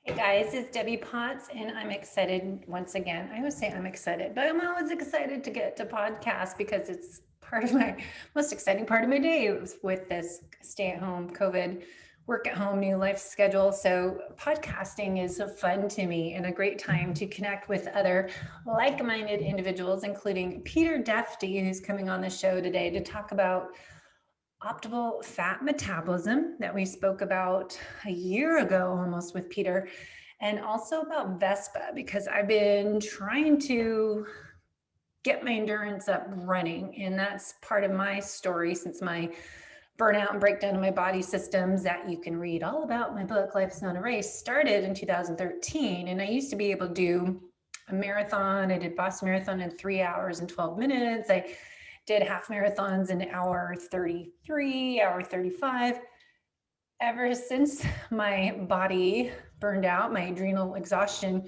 Hey guys, it's Debbie Potts, and I'm excited once again. I always say I'm excited, but I'm always excited to get to podcast because it's part of my most exciting part of my day with this stay-at-home COVID work at home new life schedule. So podcasting is fun to me and a great time to connect with other like-minded individuals, including Peter Defty, who's coming on the show today to talk about optimal fat metabolism that we spoke about a year ago almost with Peter, and also about VESPA, because I've been trying to get my endurance up running. And that's part of my story since my burnout and breakdown of my body systems that you can read all about. My book, Life's Not a Race, started in 2013. And I used to be able to do a marathon. I did Boston Marathon in 3 hours and 12 minutes. I did half marathons in hour 33, hour 35. Ever since my body burned out, my adrenal exhaustion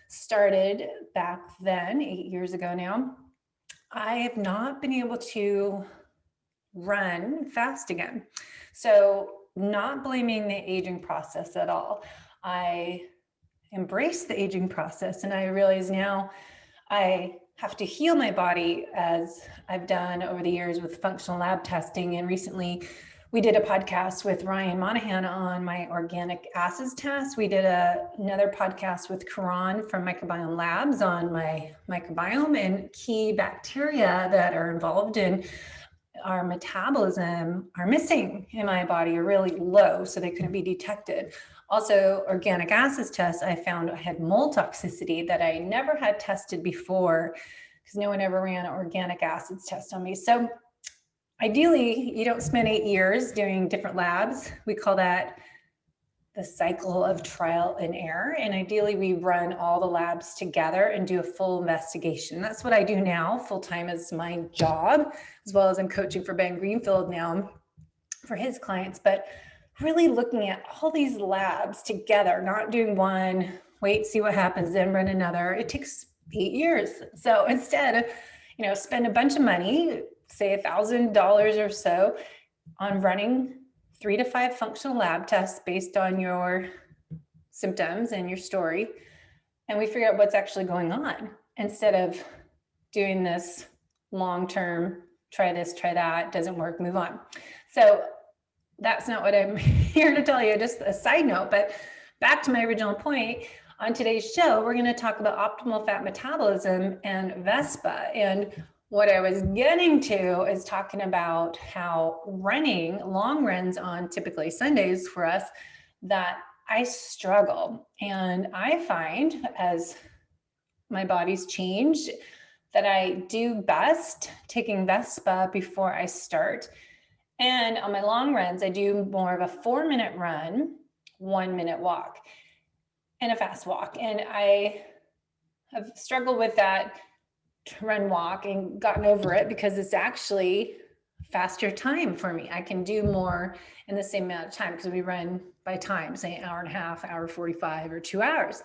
started back then, 8 years ago now, I have not been able to run fast again. So not blaming the aging process at all. I embrace the aging process, and I realize now I have to heal my body, as I've done over the years with functional lab testing. And recently we did a podcast with Ryan Monahan on my organic acids test. We did another podcast with Karan from Microbiome Labs on my microbiome, and key bacteria that are involved in our metabolism are missing in my body, are really low, so they couldn't be detected. Also, organic acids tests, I found I had mold toxicity that I never had tested before because no one ever ran an organic acids test on me. So ideally, you don't spend 8 years doing different labs. We call that the cycle of trial and error. And ideally, we run all the labs together and do a full investigation. That's what I do now, full-time as my job, as well as I'm coaching for Ben Greenfield now for his clients. But really looking at all these labs together, not doing one, wait, see what happens, then run another. It takes 8 years. So instead, spend a bunch of money, say $1,000 or so, on running 3 to 5 functional lab tests based on your symptoms and your story, and we figure out what's actually going on instead of doing this long-term, try this, try that, doesn't work, move on. So that's not what I'm here to tell you, just a side note. But back to my original point, on today's show, we're going to talk about optimal fat metabolism and VESPA. And what I was getting to is talking about how running long runs on typically Sundays for us, that I struggle. And I find as my body's changed that I do best taking VESPA before I start. And on my long runs, I do more of a 4-minute run, 1-minute walk, and a fast walk. And I have struggled with that run walk and gotten over it because it's actually faster time for me. I can do more in the same amount of time because we run by time, say an hour and a half, hour 45, or 2 hours.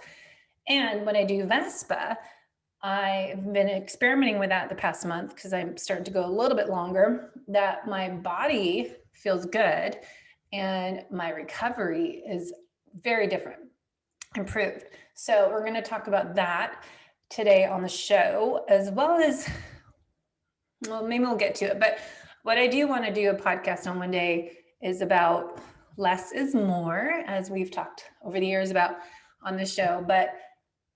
And when I do VESPA, I've been experimenting with that the past month because I'm starting to go a little bit longer, that my body feels good and my recovery is very different, improved. So we're going to talk about that today on the show, as well as, well, maybe we'll get to it. But what I do want to do a podcast on one day is about less is more, as we've talked over the years about on the show, but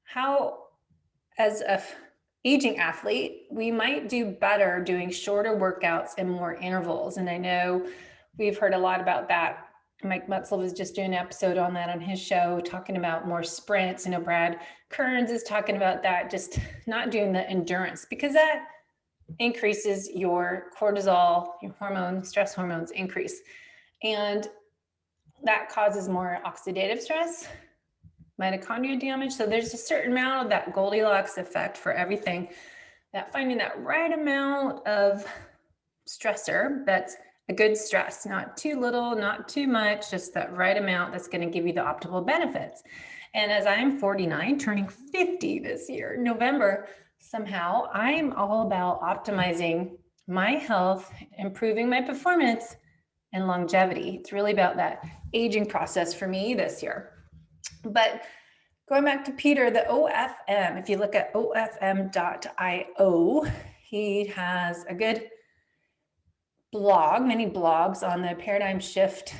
how, as a aging athlete, we might do better doing shorter workouts and more intervals. And I know we've heard a lot about that. Mike Mutzel was just doing an episode on that on his show, talking about more sprints. I know Brad Kearns is talking about that, just not doing the endurance, because that increases your cortisol, your hormones, stress hormones increase. And that causes more oxidative stress, mitochondria damage. So there's a certain amount of that Goldilocks effect for everything, that finding that right amount of stressor that's a good stress, not too little, not too much, just that right amount that's going to give you the optimal benefits. And as I'm 49, turning 50 this year, November, somehow I'm all about optimizing my health, improving my performance, and longevity. It's really about that aging process for me this year. But Going back to Peter, the OFM, if you look at ofm.io, he has a good blog, many blogs on the paradigm shift,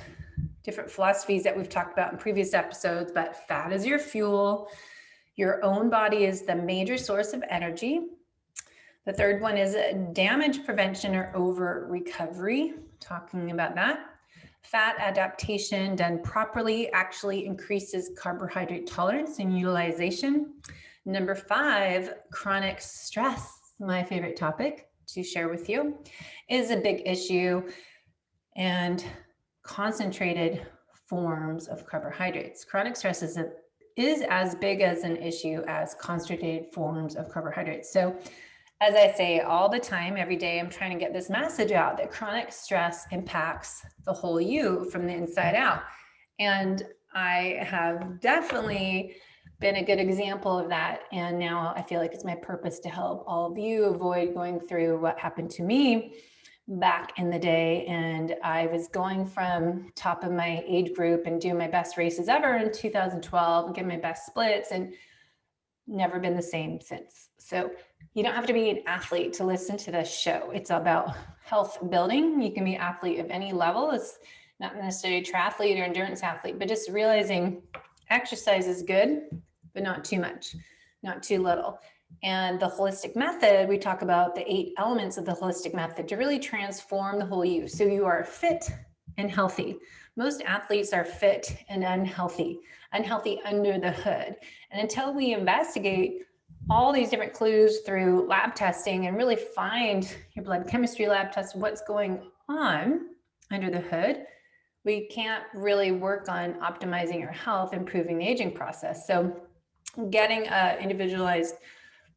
different philosophies that we've talked about in previous episodes, but fat is your fuel. Your own body is the major source of energy. The third one is damage prevention or over recovery, talking about that. Fat adaptation done properly actually increases carbohydrate tolerance and utilization. Number 5, chronic stress, my favorite topic to share with you, is a big issue, and concentrated forms of carbohydrates. Chronic stress is as big as an issue as concentrated forms of carbohydrates. So as I say all the time, every day, I'm trying to get this message out that chronic stress impacts the whole you from the inside out. And I have definitely been a good example of that. And now I feel like it's my purpose to help all of you avoid going through what happened to me back in the day. And I was going from top of my age group and doing my best races ever in 2012 and getting my best splits, and never been the same since. So you don't have to be an athlete to listen to this show. It's about health building. You can be an athlete of any level. It's not necessarily a triathlete or endurance athlete, but just realizing exercise is good, but not too much, not too little. And the holistic method, we talk about the 8 elements of the holistic method to really transform the whole you. So you are fit and healthy. Most athletes are fit and unhealthy under the hood. And until we investigate all these different clues through lab testing and really find your blood chemistry lab test, what's going on under the hood, we can't really work on optimizing your health, improving the aging process. So getting an individualized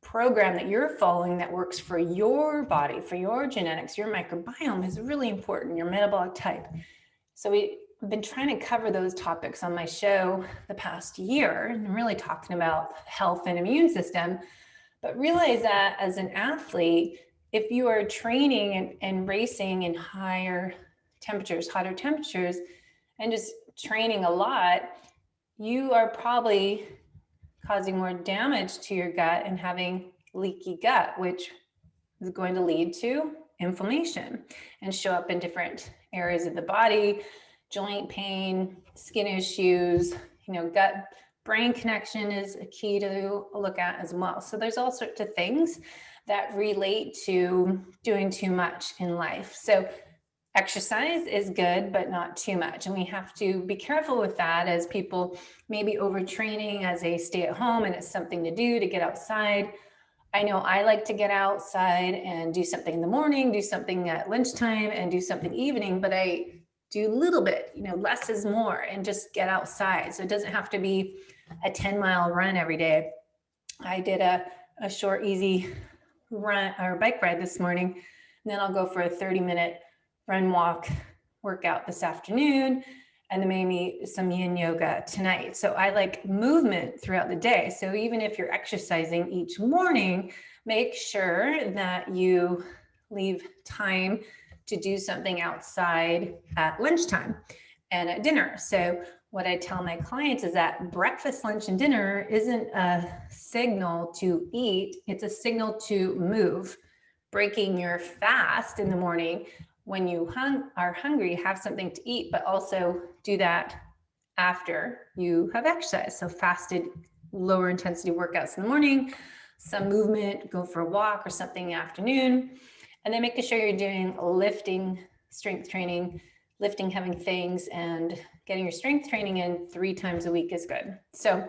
program that you're following that works for your body, for your genetics, your microbiome is really important, your metabolic type. So we've been trying to cover those topics on my show the past year, and really talking about health and immune system. But realize that as an athlete, if you are training and racing in hotter temperatures, and just training a lot, you are probably causing more damage to your gut and having leaky gut, which is going to lead to inflammation and show up in different areas of the body, joint pain, skin issues, gut brain connection is a key to look at as well. So there's all sorts of things that relate to doing too much in life. So exercise is good, but not too much. And we have to be careful with that as people maybe overtraining as they stay at home and it's something to do to get outside. I know I like to get outside and do something in the morning, do something at lunchtime, and do something evening, but I do a little bit, less is more, and just get outside. So it doesn't have to be a 10-mile run every day. I did a short, easy run or bike ride this morning, and then I'll go for a 30-minute run, walk, workout this afternoon, and then maybe some yin yoga tonight. So I like movement throughout the day. So even if you're exercising each morning, make sure that you leave time to do something outside at lunchtime and at dinner. So what I tell my clients is that breakfast, lunch, and dinner isn't a signal to eat, it's a signal to move. Breaking your fast in the morning when you are hungry, have something to eat, but also do that after you have exercised. So fasted, lower intensity workouts in the morning, some movement, go for a walk or something in the afternoon, and then making sure you're doing lifting, strength training, lifting heavy things, and getting your strength training in 3 times a week is good. So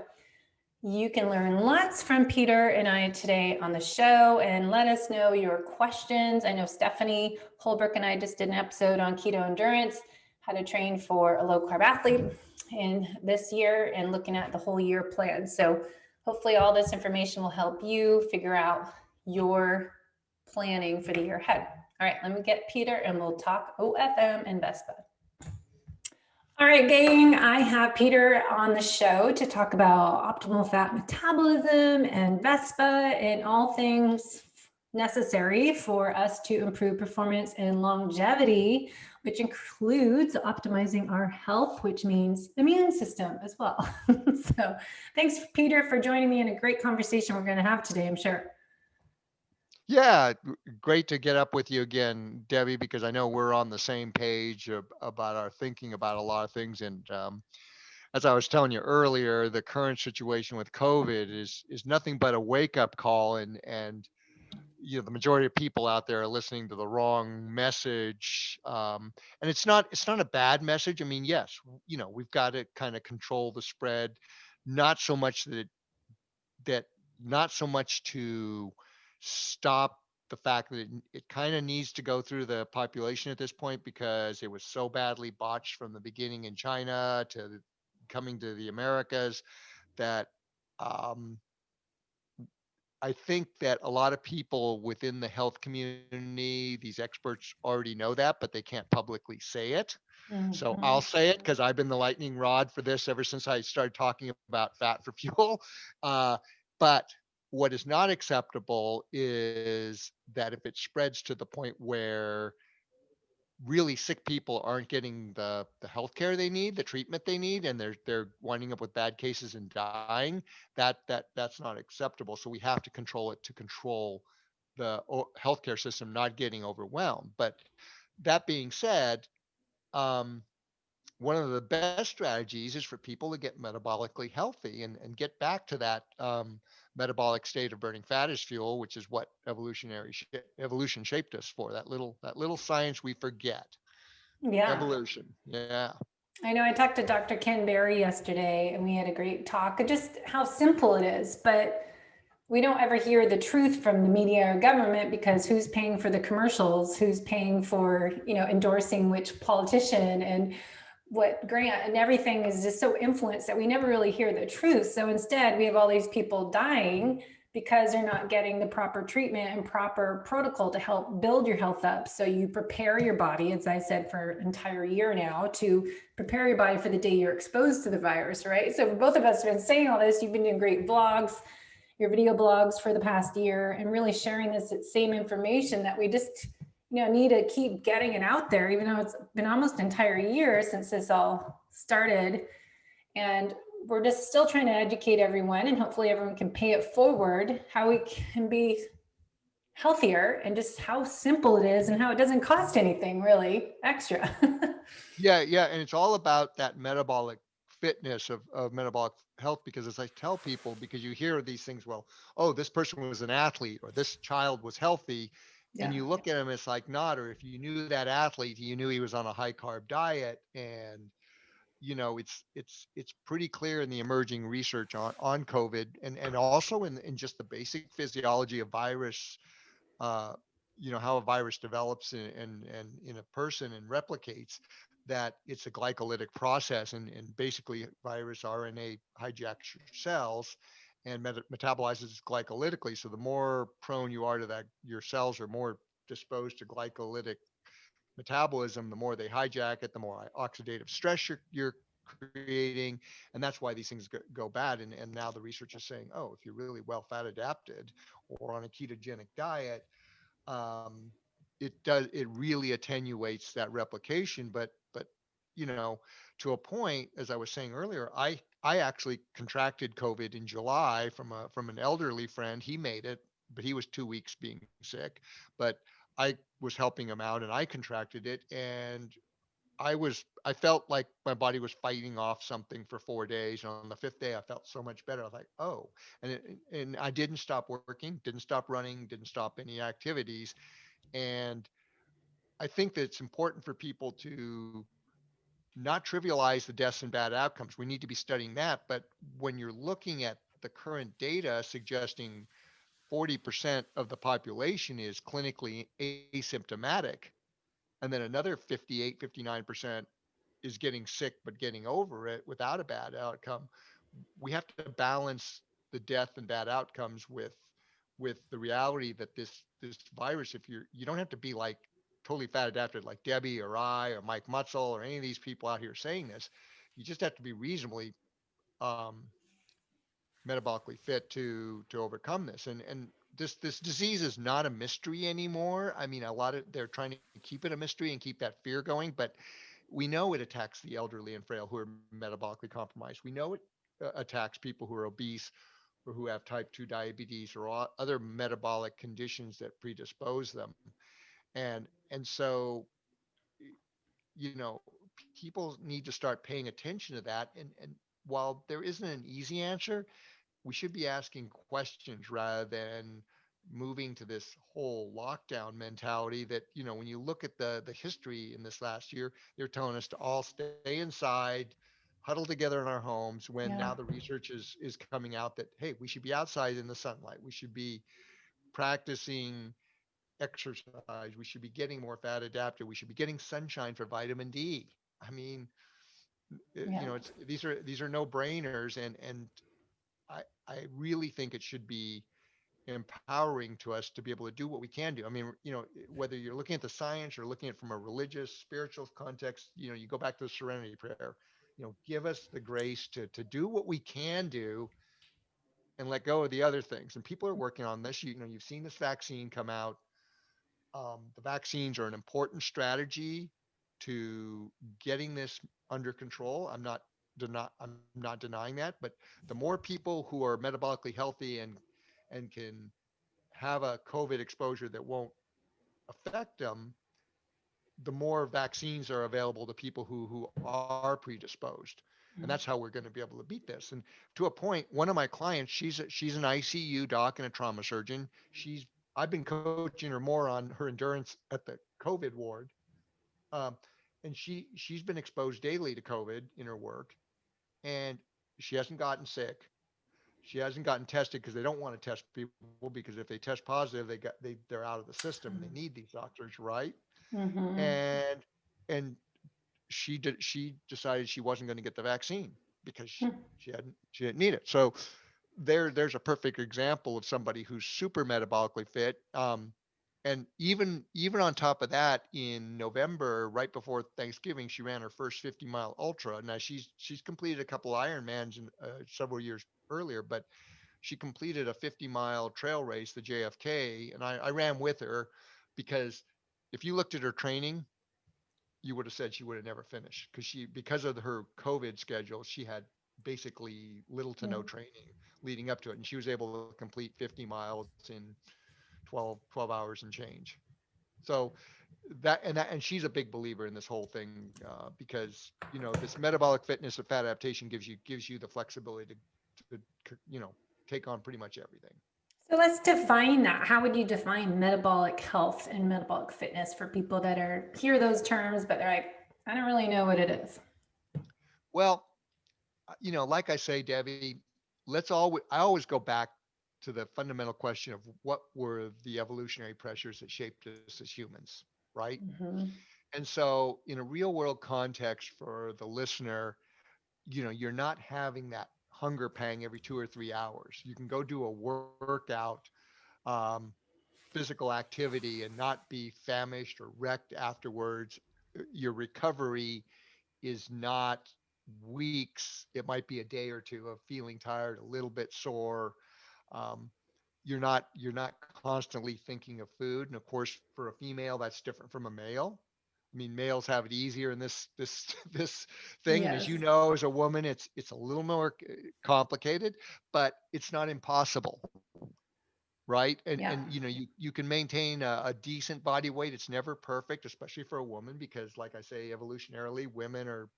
you can learn lots from Peter and I today on the show, and let us know your questions. I know Stephanie Holbrook and I just did an episode on keto endurance, how to train for a low carb athlete in this year, and looking at the whole year plan. So hopefully all this information will help you figure out your planning for the year ahead. All right, let me get Peter and we'll talk OFM and VESPA. All right, gang, I have Peter on the show to talk about optimal fat metabolism and VESPA and all things necessary for us to improve performance and longevity, which includes optimizing our health, which means immune system as well. So thanks, Peter, for joining me in a great conversation we're going to have today, I'm sure. Yeah, great to get up with you again, Debbie, because I know we're on the same page about our thinking about a lot of things. And as I was telling you earlier, the current situation with COVID is nothing but a wake up call, and the majority of people out there are listening to the wrong message. And it's not a bad message. I mean, yes, we've got to kind of control the spread, not so much that not so much to stop the fact that it kind of needs to go through the population at this point, because it was so badly botched from the beginning in China to coming to the Americas, that um, I think that a lot of people within the health community, these experts already know that, but they can't publicly say it. So I'll Mhm. say it because I've been the lightning rod for this ever since I started talking about fat for fuel. Uh, but what is not acceptable is that if it spreads to the point where really sick people aren't getting the health care they need, the treatment they need, and they're winding up with bad cases and dying, that's not acceptable. So we have to control it to control the healthcare system not getting overwhelmed. But that being said, um, one of the best strategies is for people to get metabolically healthy and get back to that metabolic state of burning fat as fuel, which is what evolution shaped us for. That little science we forget. Yeah. Evolution. Yeah. I know I talked to Dr. Ken Berry yesterday and we had a great talk of just how simple it is, but we don't ever hear the truth from the media or government because who's paying for the commercials, who's paying for, endorsing which politician and what grant, and everything is just so influenced that we never really hear the truth. So instead, we have all these people dying because they're not getting the proper treatment and proper protocol to help build your health up. So you prepare your body, as I said, for an entire year now, to prepare your body for the day you're exposed to the virus, right? So both of us have been saying all this. You've been doing great vlogs, your video blogs for the past year, and really sharing this same information that we just need to keep getting it out there, even though it's been almost an entire year since this all started. And we're just still trying to educate everyone, and hopefully everyone can pay it forward how we can be healthier and just how simple it is and how it doesn't cost anything really extra. Yeah, yeah, and it's all about that metabolic fitness of metabolic health, because as I tell people, because you hear these things, well, oh, this person was an athlete or this child was healthy, and Yeah. you look at him, it's like not, or if you knew that athlete, you knew he was on a high carb diet. And it's pretty clear in the emerging research on COVID, and also in just the basic physiology of virus, uh, how a virus develops in a person and replicates, that it's a glycolytic process, and basically virus RNA hijacks your cells and metabolizes glycolytically. So the more prone you are to that, your cells are more disposed to glycolytic metabolism. The more they hijack it, the more oxidative stress you're creating, and that's why these things go bad. And now the research is saying, oh, if you're really well fat adapted or on a ketogenic diet, um, it really attenuates that replication. But you know to a point, as I was saying earlier, I actually contracted COVID in July from an elderly friend. He made it, but he was 2 weeks being sick. But I was helping him out, and I contracted it, and I felt like my body was fighting off something for 4 days. And on the fifth day, I felt so much better. I was like, oh, and I didn't stop working, didn't stop running, didn't stop any activities. And I think that it's important for people to not trivialize the deaths and bad outcomes. We need to be studying that. But when you're looking at the current data suggesting 40% of the population is clinically asymptomatic, and then another 58, 59% is getting sick but getting over it without a bad outcome, we have to balance the death and bad outcomes with the reality that this virus, if you don't have to be like totally fat adapted like Debbie or I or Mike Mutzel or any of these people out here saying this. You just have to be reasonably um, metabolically fit to overcome this. And this disease is not a mystery anymore. I mean, a lot of they're trying to keep it a mystery and keep that fear going, but we know it attacks the elderly and frail who are metabolically compromised. We know it attacks people who are obese or who have type 2 diabetes or other metabolic conditions that predispose them. And so, you know, people need to start paying attention to that. And while there isn't an easy answer, we should be asking questions rather than moving to this whole lockdown mentality that, when you look at the history in this last year, they're telling us to all stay inside, huddle together in our homes, when now Yeah. the research is coming out that, hey, we should be outside in the sunlight, we should be practicing exercise, we should be getting more fat adapted, we should be getting sunshine for vitamin D. I mean, Yeah. these are no brainers. And I really think it should be empowering to us to be able to do what we can do. I mean, whether you're looking at the science or looking at it from a religious, spiritual context, you go back to the serenity prayer, give us the grace to do what we can do and let go of the other things. And people are working on this. You've seen this vaccine come out. The vaccines are an important strategy to getting this under control. I'm not denying that, but the more people who are metabolically healthy and can have a COVID exposure that won't affect them, the more vaccines are available to people who are predisposed. And that's how we're going to be able to beat this. And to a point, one of my clients, she's an ICU doc and a trauma surgeon. I've been coaching her more on her endurance at the COVID ward. Um, and she's been exposed daily to COVID in her work, and she hasn't gotten sick. She hasn't gotten tested because they don't want to test people, because if they test positive, they're out of the system and they need these doctors, right? Mm-hmm. And and she decided she wasn't going to get the vaccine because she didn't need it. So there's a perfect example of somebody who's super metabolically fit. And even on top of that, in November, right before Thanksgiving, she ran her first 50-mile ultra. Now she's completed a couple Ironmans several years earlier, but she completed a 50-mile trail race, the JFK, and I ran with her because if you looked at her training, you would have said she would have never finished because of her COVID schedule, she had basically little to Yeah. no training leading up to it, and she was able to complete 50 miles in 12 hours and change. So and she's a big believer in this whole thing, because this metabolic fitness and fat adaptation gives you the flexibility to take on pretty much everything. So let's define that. How would you define metabolic health and metabolic fitness for people that hear those terms, but they're like, I don't really know what it is. Well, like I say, Debbie, I always go back to the fundamental question of what were the evolutionary pressures that shaped us as humans, right? Mm-hmm. And so in a real world context for the listener, you're not having that hunger pang every 2 or 3 hours. You can go do a workout, um, physical activity, and not be famished or wrecked afterwards. Your recovery is not weeks. It might be a day or two of feeling tired, a little bit sore. Um, you're not constantly thinking of food. And of course, for a female, that's different from a male. I mean, males have it easier in this this thing, and as Yes. you know, as a woman, it's a little more complicated, but it's not impossible, right? And Yeah. you can maintain a decent body weight. It's never perfect, especially for a woman, because like I say, evolutionarily, women are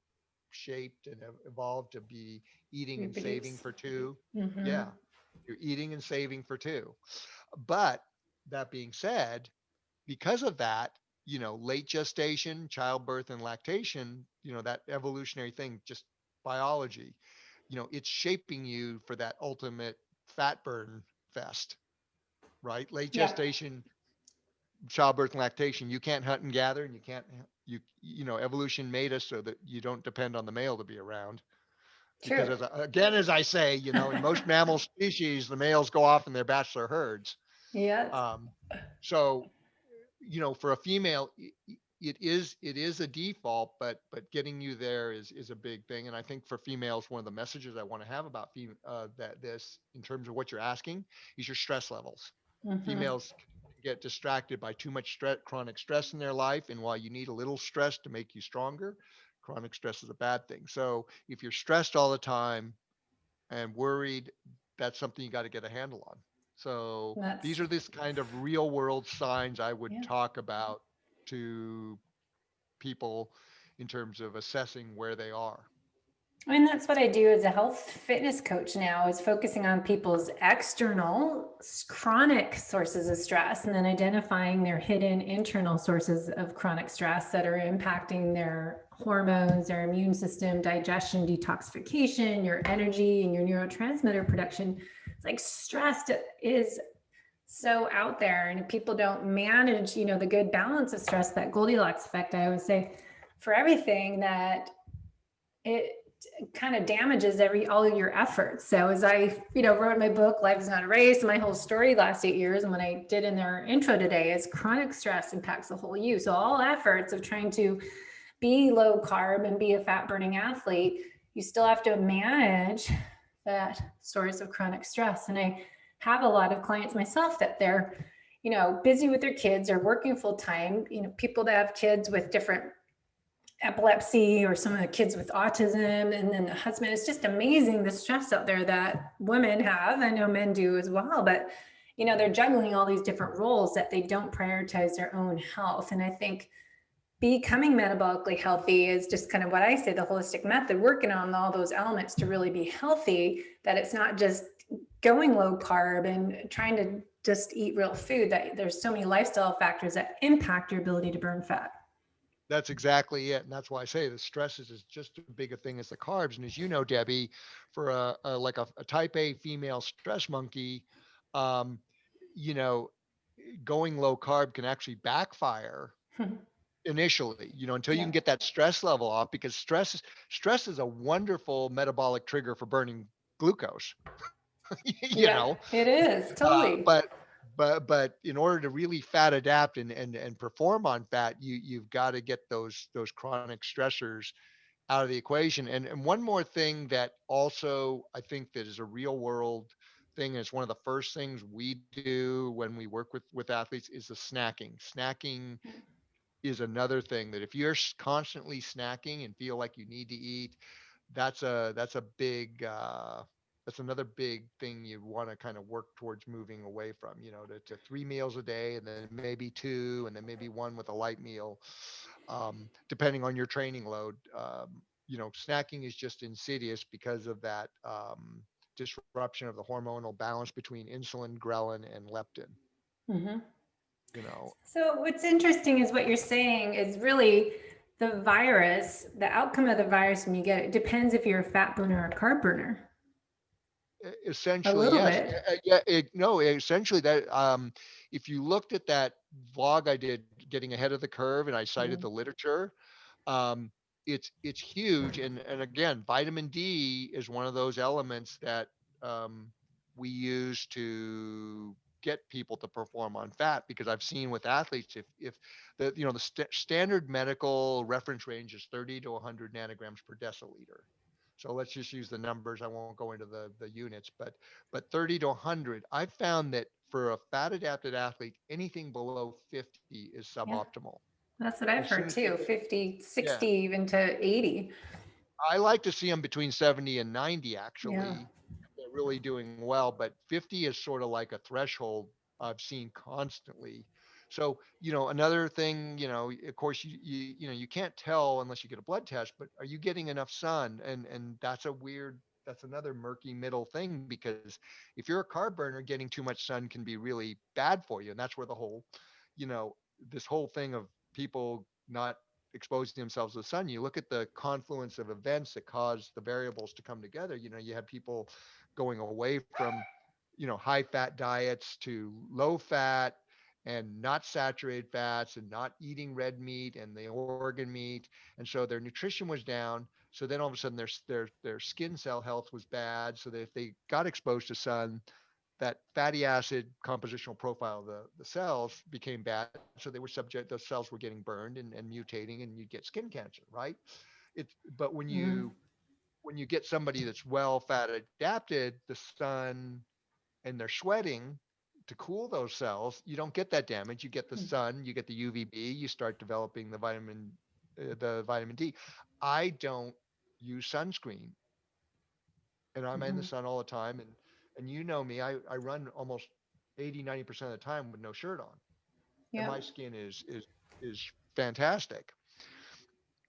shaped and have evolved to be eating and saving Reproduce. for two. Mm-hmm. Yeah, you're eating and saving for two. But that being said, because of that, late gestation, childbirth, and lactation, that evolutionary thing, just biology, it's shaping you for that ultimate fat burn fest, right? Late Yeah. gestation, childbirth, and lactation, you can't hunt and gather, and you can't, evolution made us so that you don't depend on the male to be around. Because True. as I say, in most mammal species, the males go off in their bachelor herds. Yes. Um, so, for a female, it is a default, but getting you there is a big thing. And I think for females, one of the messages I want to have about that this in terms of what you're asking is your stress levels. Hmm. Females get distracted by too much stress, chronic stress in their life. And while you need a little stress to make you stronger, chronic stress is a bad thing. So if you're stressed all the time and worried, that's something you got to get a handle on. So That's, these are this kind of real world signs I would yeah. talk about to people in terms of assessing where they are. I mean, that's what I do as a health fitness coach now is focusing on people's external chronic sources of stress and then identifying their hidden internal sources of chronic stress that are impacting their hormones, their immune system, digestion, detoxification, your energy, and your neurotransmitter production. It's like stress is so out there, and if people don't manage, the good balance of stress, that Goldilocks effect, I always say, for everything, that it kind of damages all of your efforts. So as I, wrote my book, Life is Not a Race, my whole story last 8 years, and what I did in their intro today is chronic stress impacts the whole you. So all efforts of trying to be low carb and be a fat burning athlete, you still have to manage that source of chronic stress. And I have a lot of clients myself that they're, busy with their kids or working full time, people that have kids with different epilepsy or some of the kids with autism, and then the husband. It's just amazing the stress out there that women have. I know men do as well, but they're juggling all these different roles that they don't prioritize their own health. And I think becoming metabolically healthy is just kind of what I say, the holistic method, working on all those elements to really be healthy, that it's not just going low carb and trying to just eat real food, that there's so many lifestyle factors that impact your ability to burn fat. That's exactly it. And that's why I say the stresses is just as big a thing as the carbs. And as you know, Debbie, for a type A female stress monkey, um, you know, going low carb can actually backfire initially, until you Yeah. can get that stress level off, because stress is a wonderful metabolic trigger for burning glucose. you Yeah, know, it is totally. but but in order to really fat adapt and perform on fat, you've got to get those chronic stressors out of the equation. And one more thing that also I think that is a real world thing, and it's one of the first things we do when we work with athletes, is the snacking is another thing that if you're constantly snacking and feel like you need to eat, that's a big that's another big thing you want to kind of work towards moving away from, to 3 meals a day, and then maybe two, and then maybe one with a light meal, depending on your training load. Snacking is just insidious because of that disruption of the hormonal balance between insulin, ghrelin, and leptin. Hmm. you know So what's interesting is what you're saying is really the virus, the outcome of the virus when you get it depends if you're a fat burner or a carb burner. A Essentially, little yes. bit. Yeah, no, essentially that, if you looked at that vlog I did, Getting Ahead of the Curve, and I cited the Mm. literature, um, it's huge. And again, vitamin D is one of those elements that, um, we use to get people to perform on fat, because I've seen with athletes, if the standard medical reference range is 30 to 100 nanograms per deciliter. So let's just use the numbers. I won't go into the units, but 30 to 100. I've found that for a fat adapted athlete, anything below 50 is Yeah. suboptimal. That's what As I've soon heard as they too. get, 50, yeah, 60, even to 80. I like to see them between 70 and 90 Yeah. actually. They're really doing well, but 50 is sort of like a threshold I've seen constantly. So, another thing, of course, you can't tell unless you get a blood test, but are you getting enough sun? And that's another murky middle thing, because if you're a carb burner, getting too much sun can be really bad for you. And that's where the whole, you know, this whole thing of people not exposing themselves to the sun, you look at the confluence of events that cause the variables to come together. You have people going away from, high fat diets to low fat and not saturated fats, and not eating red meat and the organ meat. And so their nutrition was down. So then all of a sudden their skin cell health was bad. So that if they got exposed to sun, that fatty acid compositional profile of the cells became bad. So they were subject, those cells were getting burned and mutating, and you'd get skin cancer, right? But when Mm-hmm. you get somebody that's well fat adapted, the sun, and they're sweating, to cool those cells. You don't get that damage. You get the sun, you get the UVB, you start developing the vitamin D. I don't use sunscreen, and I'm in the Mhm. sun all the time. And you know me, I run almost 80-90% of the time with no shirt on, and Yeah. my skin is fantastic.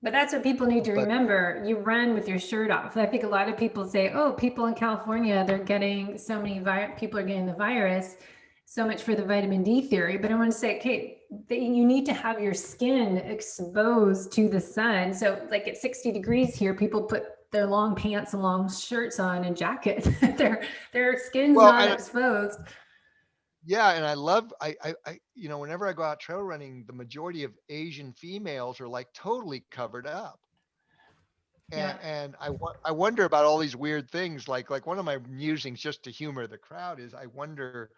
But that's what people need to But remember. You run with your shirt off. I think a lot of people say, "Oh, people in California, they're getting so many people are getting the virus, so much for the vitamin D theory." But I want to say, okay, you need to have your skin exposed to the sun. So, like at 60 degrees here, people put their long pants and long shirts on and jackets. Their skin's well, not and exposed. yeah, and I love whenever I go out trail running, the majority of Asian females are like totally covered up. Yeah. And I wonder about all these weird things. Like one of my musings, just to humor the crowd, is I wonder,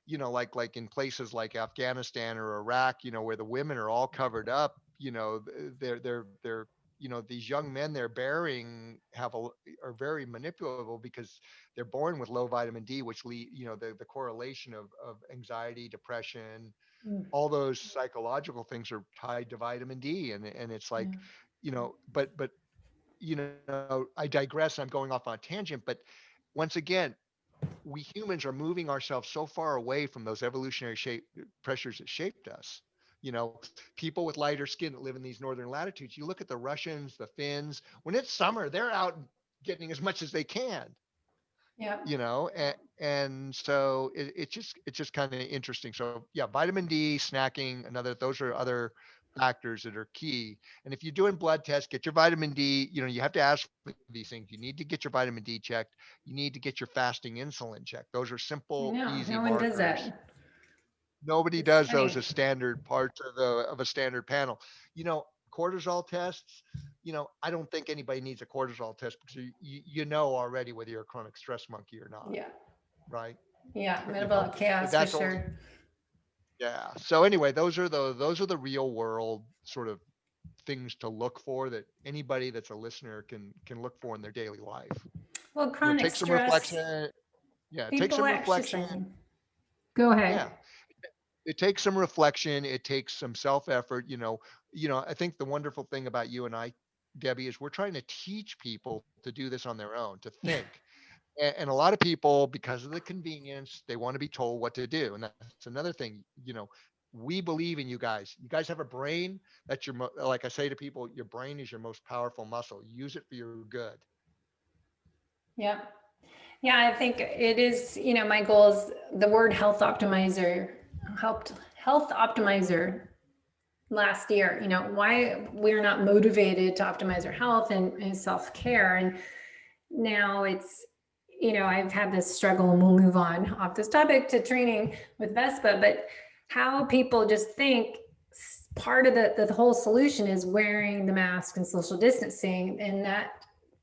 like in places like Afghanistan or Iraq, where the women are all covered up, they're these young men they're bearing are very manipulable because they're born with low vitamin D, which lead the correlation of anxiety, depression, Mm, all those psychological things are tied to vitamin D, and it's like, yeah. but I digress. I'm going off on a tangent, but once again, we humans are moving ourselves so far away from those evolutionary pressures that shaped us. People with lighter skin that live in these northern latitudes. You look at the Russians, the Finns. When it's summer, they're out getting as much as they can. Yeah. And so it's just kind of interesting. So yeah, vitamin D, snacking, those are other factors that are key. And if you're doing blood tests, get your vitamin D. You have to ask for these things. You need to get your vitamin D checked. You need to get your fasting insulin checked. Those are I simple, know. easy No one does markers. that. Nobody It's does those funny. as standard parts of a standard panel. You know, cortisol tests. I don't think anybody needs a cortisol test because you know already whether you're a chronic stress monkey or not, Yeah. right? Yeah. You know, Metabolic chaos for that's only sure. yeah. So anyway, those are the real world sort of things to look for that anybody that's a listener can look for in their daily life. Well, chronic Take some stress, reflection. Yeah, take people some reflection. exercising. Go ahead. Yeah, it takes some reflection. It takes some self effort. I think the wonderful thing about you and I, Debbie, is we're trying to teach people to do this on their own, to think. And a lot of people, because of the convenience, they want to be told what to do. And that's another thing. We believe in you guys. You guys have a brain. That's like I say to people, your brain is your most powerful muscle. Use it for your good. Yeah. Yeah, I think it is, my goal is the word helped health optimizer last year, why we're not motivated to optimize our health and self-care. And now it's, I've had this struggle and we'll move on off this topic to training with VESPA, but how people just think part of the whole solution is wearing the mask and social distancing, and that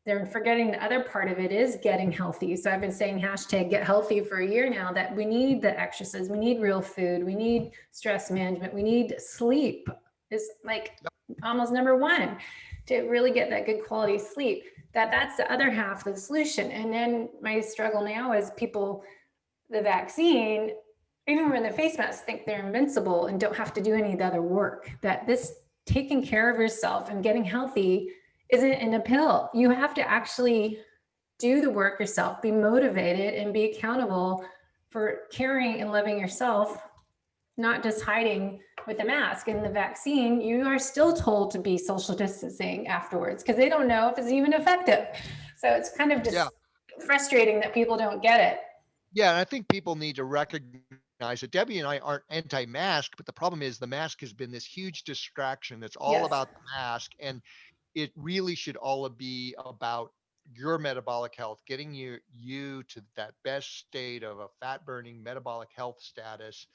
they're forgetting the other part of it is getting healthy. So I've been saying hashtag get healthy for a year now, that we need the exercise, we need real food, we need stress management, we need sleep is like almost number one to really get that good quality sleep. That's the other half of the solution. And then my struggle now is people, the vaccine, even when the face masks, think they're invincible and don't have to do any of the other work. That this taking care of yourself and getting healthy isn't in a pill. You have to actually do the work yourself, be motivated, and be accountable for caring and loving yourself, not just hiding with a mask. And the vaccine, you are still told to be social distancing afterwards because they don't know if it's even effective. So it's kind of Yeah. just frustrating that people don't get it. Yeah. And I think people need to recognize that Debbie and I aren't anti-mask, but the problem is the mask has been this huge distraction that's all about Yes. the mask. And it really should all be about your metabolic health, getting you to that best state of a fat burning metabolic health status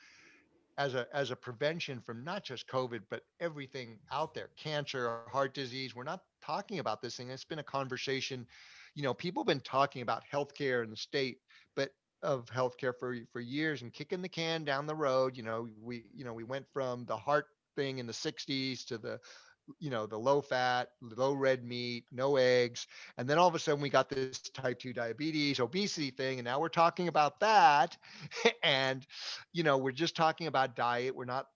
as a prevention from not just COVID, but everything out there, cancer, heart disease. We're not talking about this thing. It's been a conversation. People have been talking about healthcare in the state, but of healthcare for years and kicking the can down the road. We went from the heart thing in the 60s to the the low fat, low red meat, no eggs. And then all of a sudden we got this type 2 diabetes, obesity thing. And now we're talking about that. And, we're just talking about diet. We're not,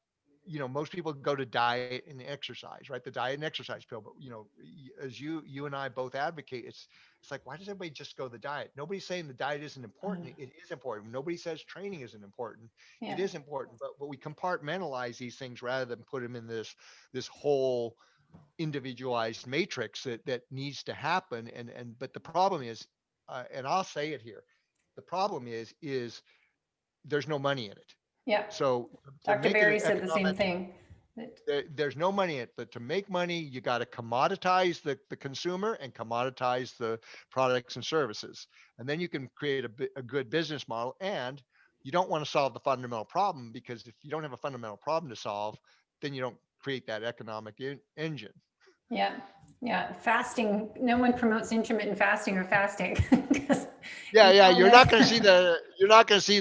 most people go to diet and exercise, right? The diet and exercise pill. But, as you and I both advocate, it's like, why does everybody just go the diet? Nobody's saying the diet isn't important. It is important. Nobody says training isn't important. It Yeah. is important, but we compartmentalize these things rather than put them in this whole individualized matrix that needs to happen. But the problem is, and I'll say it here, the problem is there's no money in it. Yeah. So to Dr. make it Barry an said the same economic, thing. there's no money in it. But to make money, you got to commoditize the consumer and commoditize the products and services, and then you can create a good business model. And you don't want to solve the fundamental problem, because if you don't have a fundamental problem to solve, then you don't create that economic engine. Yeah. Yeah. Fasting. No one promotes intermittent fasting or fasting because Yeah, we yeah. all You're know. not going to see the. You're not going to see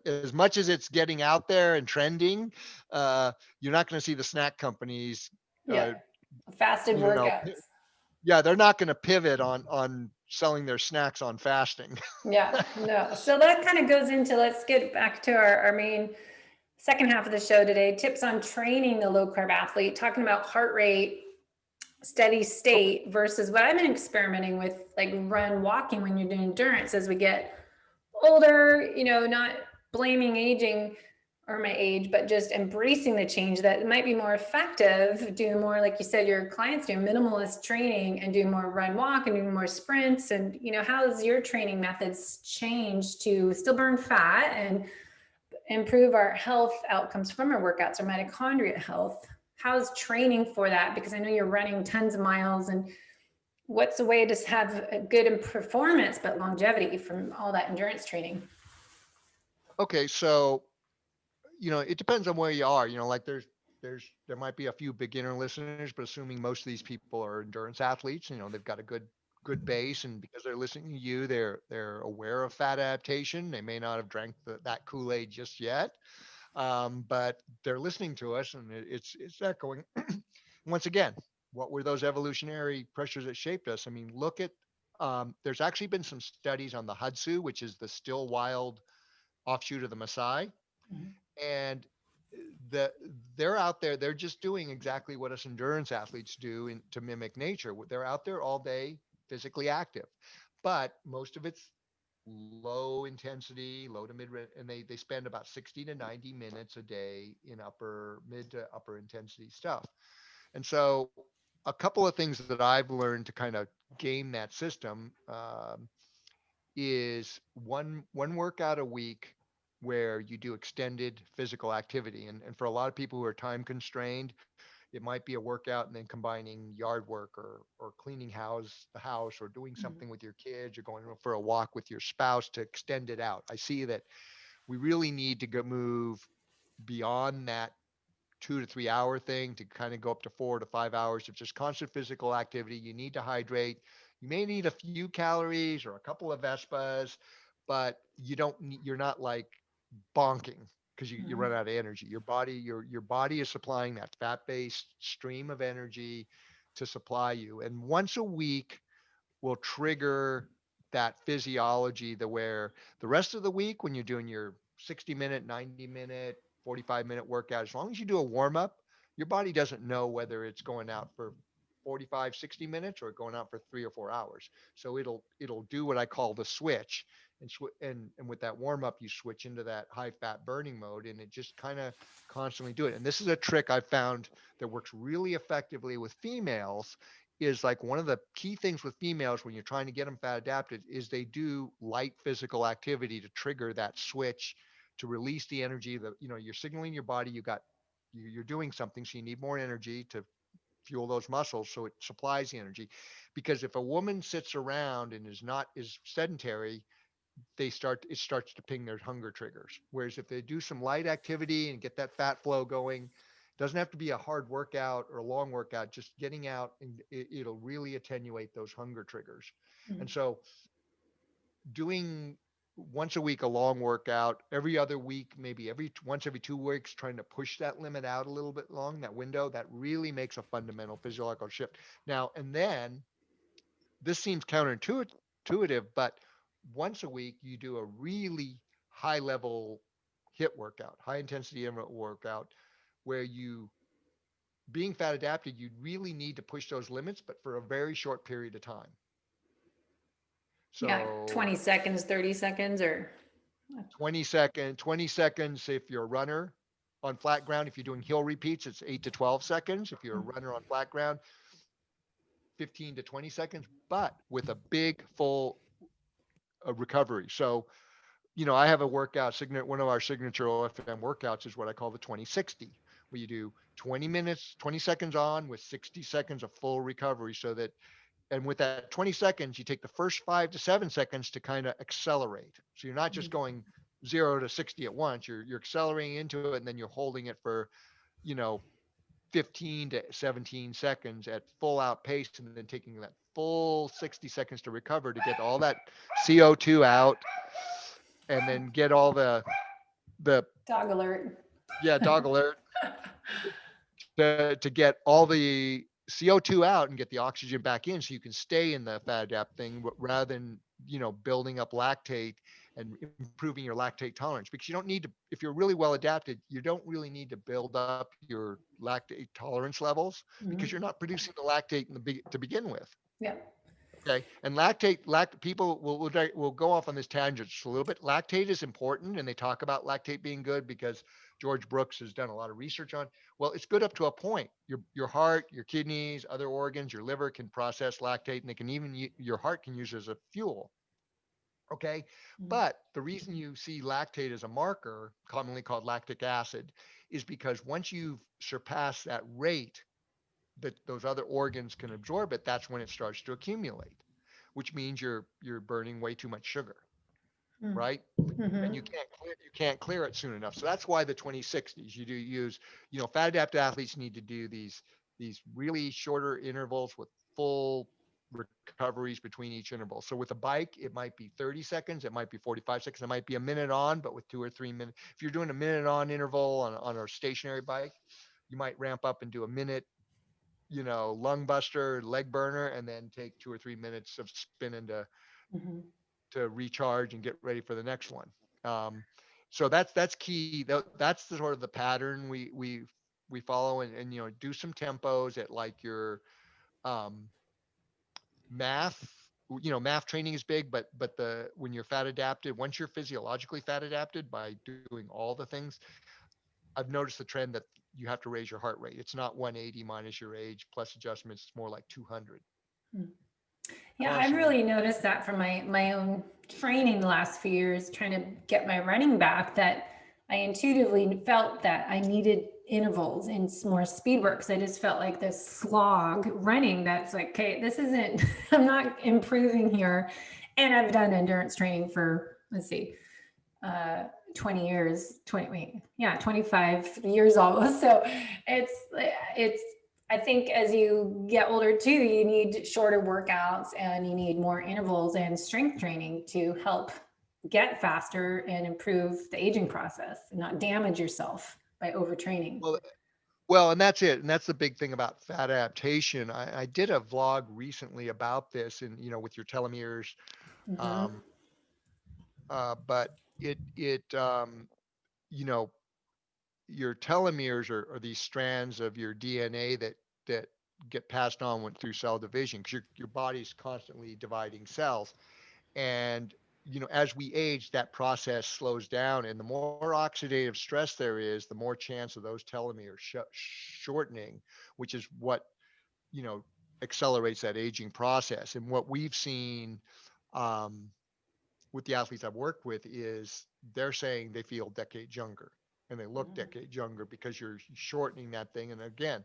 as much as it's getting out there and trending. You're not going to see the snack companies. Yeah. Uh, Fasted you know, workouts. yeah, they're not going to pivot on selling their snacks on fasting. Yeah. No. So that kind of goes into, let's get back to our main second half of the show today, tips on training the low carb athlete, talking about heart rate, steady Okay. state versus what I've been experimenting with, like run walking when you're doing endurance as we get older, not blaming aging or my age, but just embracing the change that it might be more effective, doing more, like you said, your clients do minimalist training and doing more run walk and doing more sprints. And, how's your training methods changed to still burn fat and improve our health outcomes from our workouts, our mitochondria health? How's training for that? Because I know you're running tons of miles, and what's the way to have a good performance but longevity from all that endurance training? Okay, so it depends on where you are. Like there might be a few beginner listeners, but assuming most of these people are endurance athletes, they've got a good base, and because they're listening to you, they're aware of fat adaptation. They may not have drank that Kool-Aid just yet, but they're listening to us, and it's echoing. Once again, what were those evolutionary pressures that shaped us? I mean, look at there's actually been some studies on the Hudsu, which is the still wild offshoot of the Maasai, Mhm. and the they're out there. They're just doing exactly what us endurance athletes do to mimic nature. They're out there all day, physically active, but most of it's low intensity, low to mid, and they spend about 60 to 90 minutes a day in mid to upper intensity stuff. And so a couple of things that I've learned to kind of game that system, is one workout a week where you do extended physical activity. And for a lot of people who are time constrained, it might be a workout and then combining yard work, or cleaning the house, or doing something with your kids, or going for a walk with your spouse to extend it out. I see that we really need to move beyond that 2 to 3 hour thing to kind of go up to 4 to 5 hours of just constant physical activity. You need to hydrate. You may need a few calories or a couple of Vespas, but you're not like bonking because you run Mhm. out of energy. Your body is supplying that fat-based stream of energy to supply you. And once a week will trigger that physiology, where the rest of the week, when you're doing your 60-minute, 90-minute, 45-minute workout, as long as you do a warm up, your body doesn't know whether it's going out for 45, 60 minutes or going out for 3 or 4 hours. So it'll do what I call the switch. And with that warm up, you switch into that high fat burning mode, and it just kind of constantly do it. And this is a trick I've found that works really effectively with females. Is like one of the key things with females when you're trying to get them fat adapted is they do light physical activity to trigger that switch, to release the energy that you're signaling your body you're doing something, so you need more energy to fuel those muscles, so it supplies the energy. Because if a woman sits around and is sedentary, it starts to ping their hunger triggers. Whereas if they do some light activity and get that fat flow going, it doesn't have to be a hard workout or a long workout, just getting out, and it'll really attenuate those hunger triggers. And Mhm. so doing once a week, a long workout, every other week, maybe once every 2 weeks, trying to push that limit out a little bit long, that window, that really makes a fundamental physiological shift. Now, and then this seems counterintuitive, but once a week, you do a really high level hit workout, high intensity interval workout, where you, being fat adapted, you really need to push those limits, but for a very short period of time. Yeah, So 20 seconds, 30 seconds, or 20 seconds if you're a runner on flat ground. If you're doing hill repeats, it's 8 to 12 seconds. If you're a runner on flat ground, 15 to 20 seconds, but with a big full recovery. So, I have a workout, one of our signature OFM workouts is what I call the 2060, where you do 20 minutes, 20 seconds on with 60 seconds of full recovery. So that, and with that 20 seconds, you take the first 5 to 7 seconds to kind of accelerate. So you're not just going 0 to 60 at once. You're accelerating into it, and then you're holding it for, you know, 15 to 17 seconds at full out pace, and then taking that full 60 seconds to recover to get all that CO2 out, and then get all the dog alert. yeah, dog alert, to get all the CO2 out and get the oxygen back in, so you can stay in the fat adapt thing rather than, building up lactate and improving your lactate tolerance. Because you don't need to, if you're really well adapted, you don't really need to build up your lactate tolerance levels, because you're Mhm. not producing the lactate to begin with. Yeah. Okay, and people will go off on this tangent just a little bit. Lactate is important, and they talk about lactate being good because George Brooks has done a lot of research on. Well, it's good up to a point. Your heart, your kidneys, other organs, your liver can process lactate, and they can even your heart can use it as a fuel. Okay, Mhm. but the reason you see lactate as a marker, commonly called lactic acid, is because once you've surpassed that rate that those other organs can absorb it, that's when it starts to accumulate, which means you're burning way too much sugar, right? And Mm-hmm. you can't clear it soon enough. So that's why the 2060s, you do use, fat adapted athletes need to do these really shorter intervals with full recoveries between each interval. So with a bike, it might be 30 seconds, it might be 45 seconds, it might be a minute on, but with 2 or 3 minutes. If you're doing a minute on interval on a stationary bike, you might ramp up and do a minute, lung buster, leg burner, and then take 2 or 3 minutes of spinning Mm-hmm. to recharge and get ready for the next one. Um, so that's key. That's the sort of the pattern we follow, and do some tempos at like your um, math. Math training is big, but the when you're fat adapted, once you're physiologically fat adapted by doing all the things, I've noticed the trend that you have to raise your heart rate. It's not 180 minus your age plus adjustments. It's more like 200 Yeah, I've constantly. really noticed that from my own training the last few years, trying to get my running back, that I intuitively felt that I needed intervals and more speed work. Because I just felt like this slog running that's like, okay, this isn't, I'm not improving here. And I've done endurance training for, let's see, uh 20 years, 20, wait, yeah, 25 years almost. So it's I think as you get older too, you need shorter workouts and you need more intervals and strength training to help get faster and improve the aging process and not damage yourself by overtraining. Well, well, and that's it. And that's the big thing about fat adaptation. I did a vlog recently about this, and with your telomeres. Mm-hmm. Um, but you know, your telomeres are these strands of your DNA that get passed on through cell division, because your body's constantly dividing cells. And as we age, that process slows down, and the more oxidative stress there is, the more chance of those telomeres shortening, which is what you know accelerates that aging process. And what we've seen, um, with the athletes I've worked with, is they're saying they feel decades younger and they look decades younger because you're shortening that thing. And again,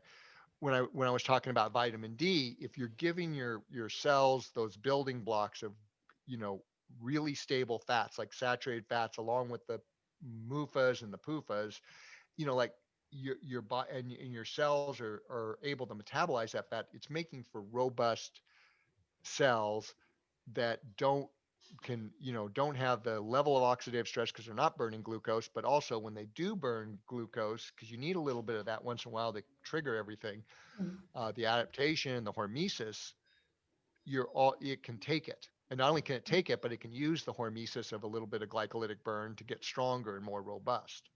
when I was talking about vitamin D, if you're giving your cells those building blocks of, you know, really stable fats like saturated fats, along with the MUFAs and the PUFAs, like your body and your cells are able to metabolize that fat. It's making for robust cells that don't don't have the level of oxidative stress because they're not burning glucose, but also when they do burn glucose, because you need a little bit of that once in a while to trigger everything, Mm. the adaptation, the hormesis, it can take it. And not only can it take it, but it can use the hormesis of a little bit of glycolytic burn to get stronger and more robust.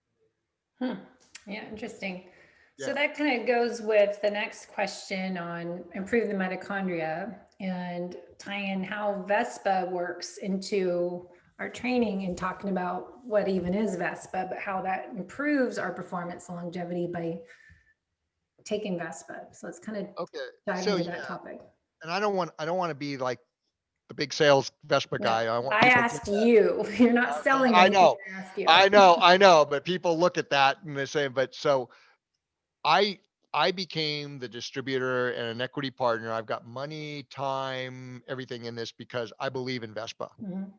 Hmm. Yeah, interesting. So Yeah. that kind of goes with the next question on improve the mitochondria and tie in how VESPA works into our training and talking about what even is VESPA, but how that improves our performance and longevity by taking VESPA. So let's kind of Okay. dive So into yeah, that topic. and I don't want to be like the big sales Vespa No, guy. I want I people to get asked you. You're not that. Okay. selling I anything. know. I asked you. I know, but people look at that and they say, but so I I became the distributor and an equity partner. I've got money, time, everything in this because I believe in Vespa. Mhm.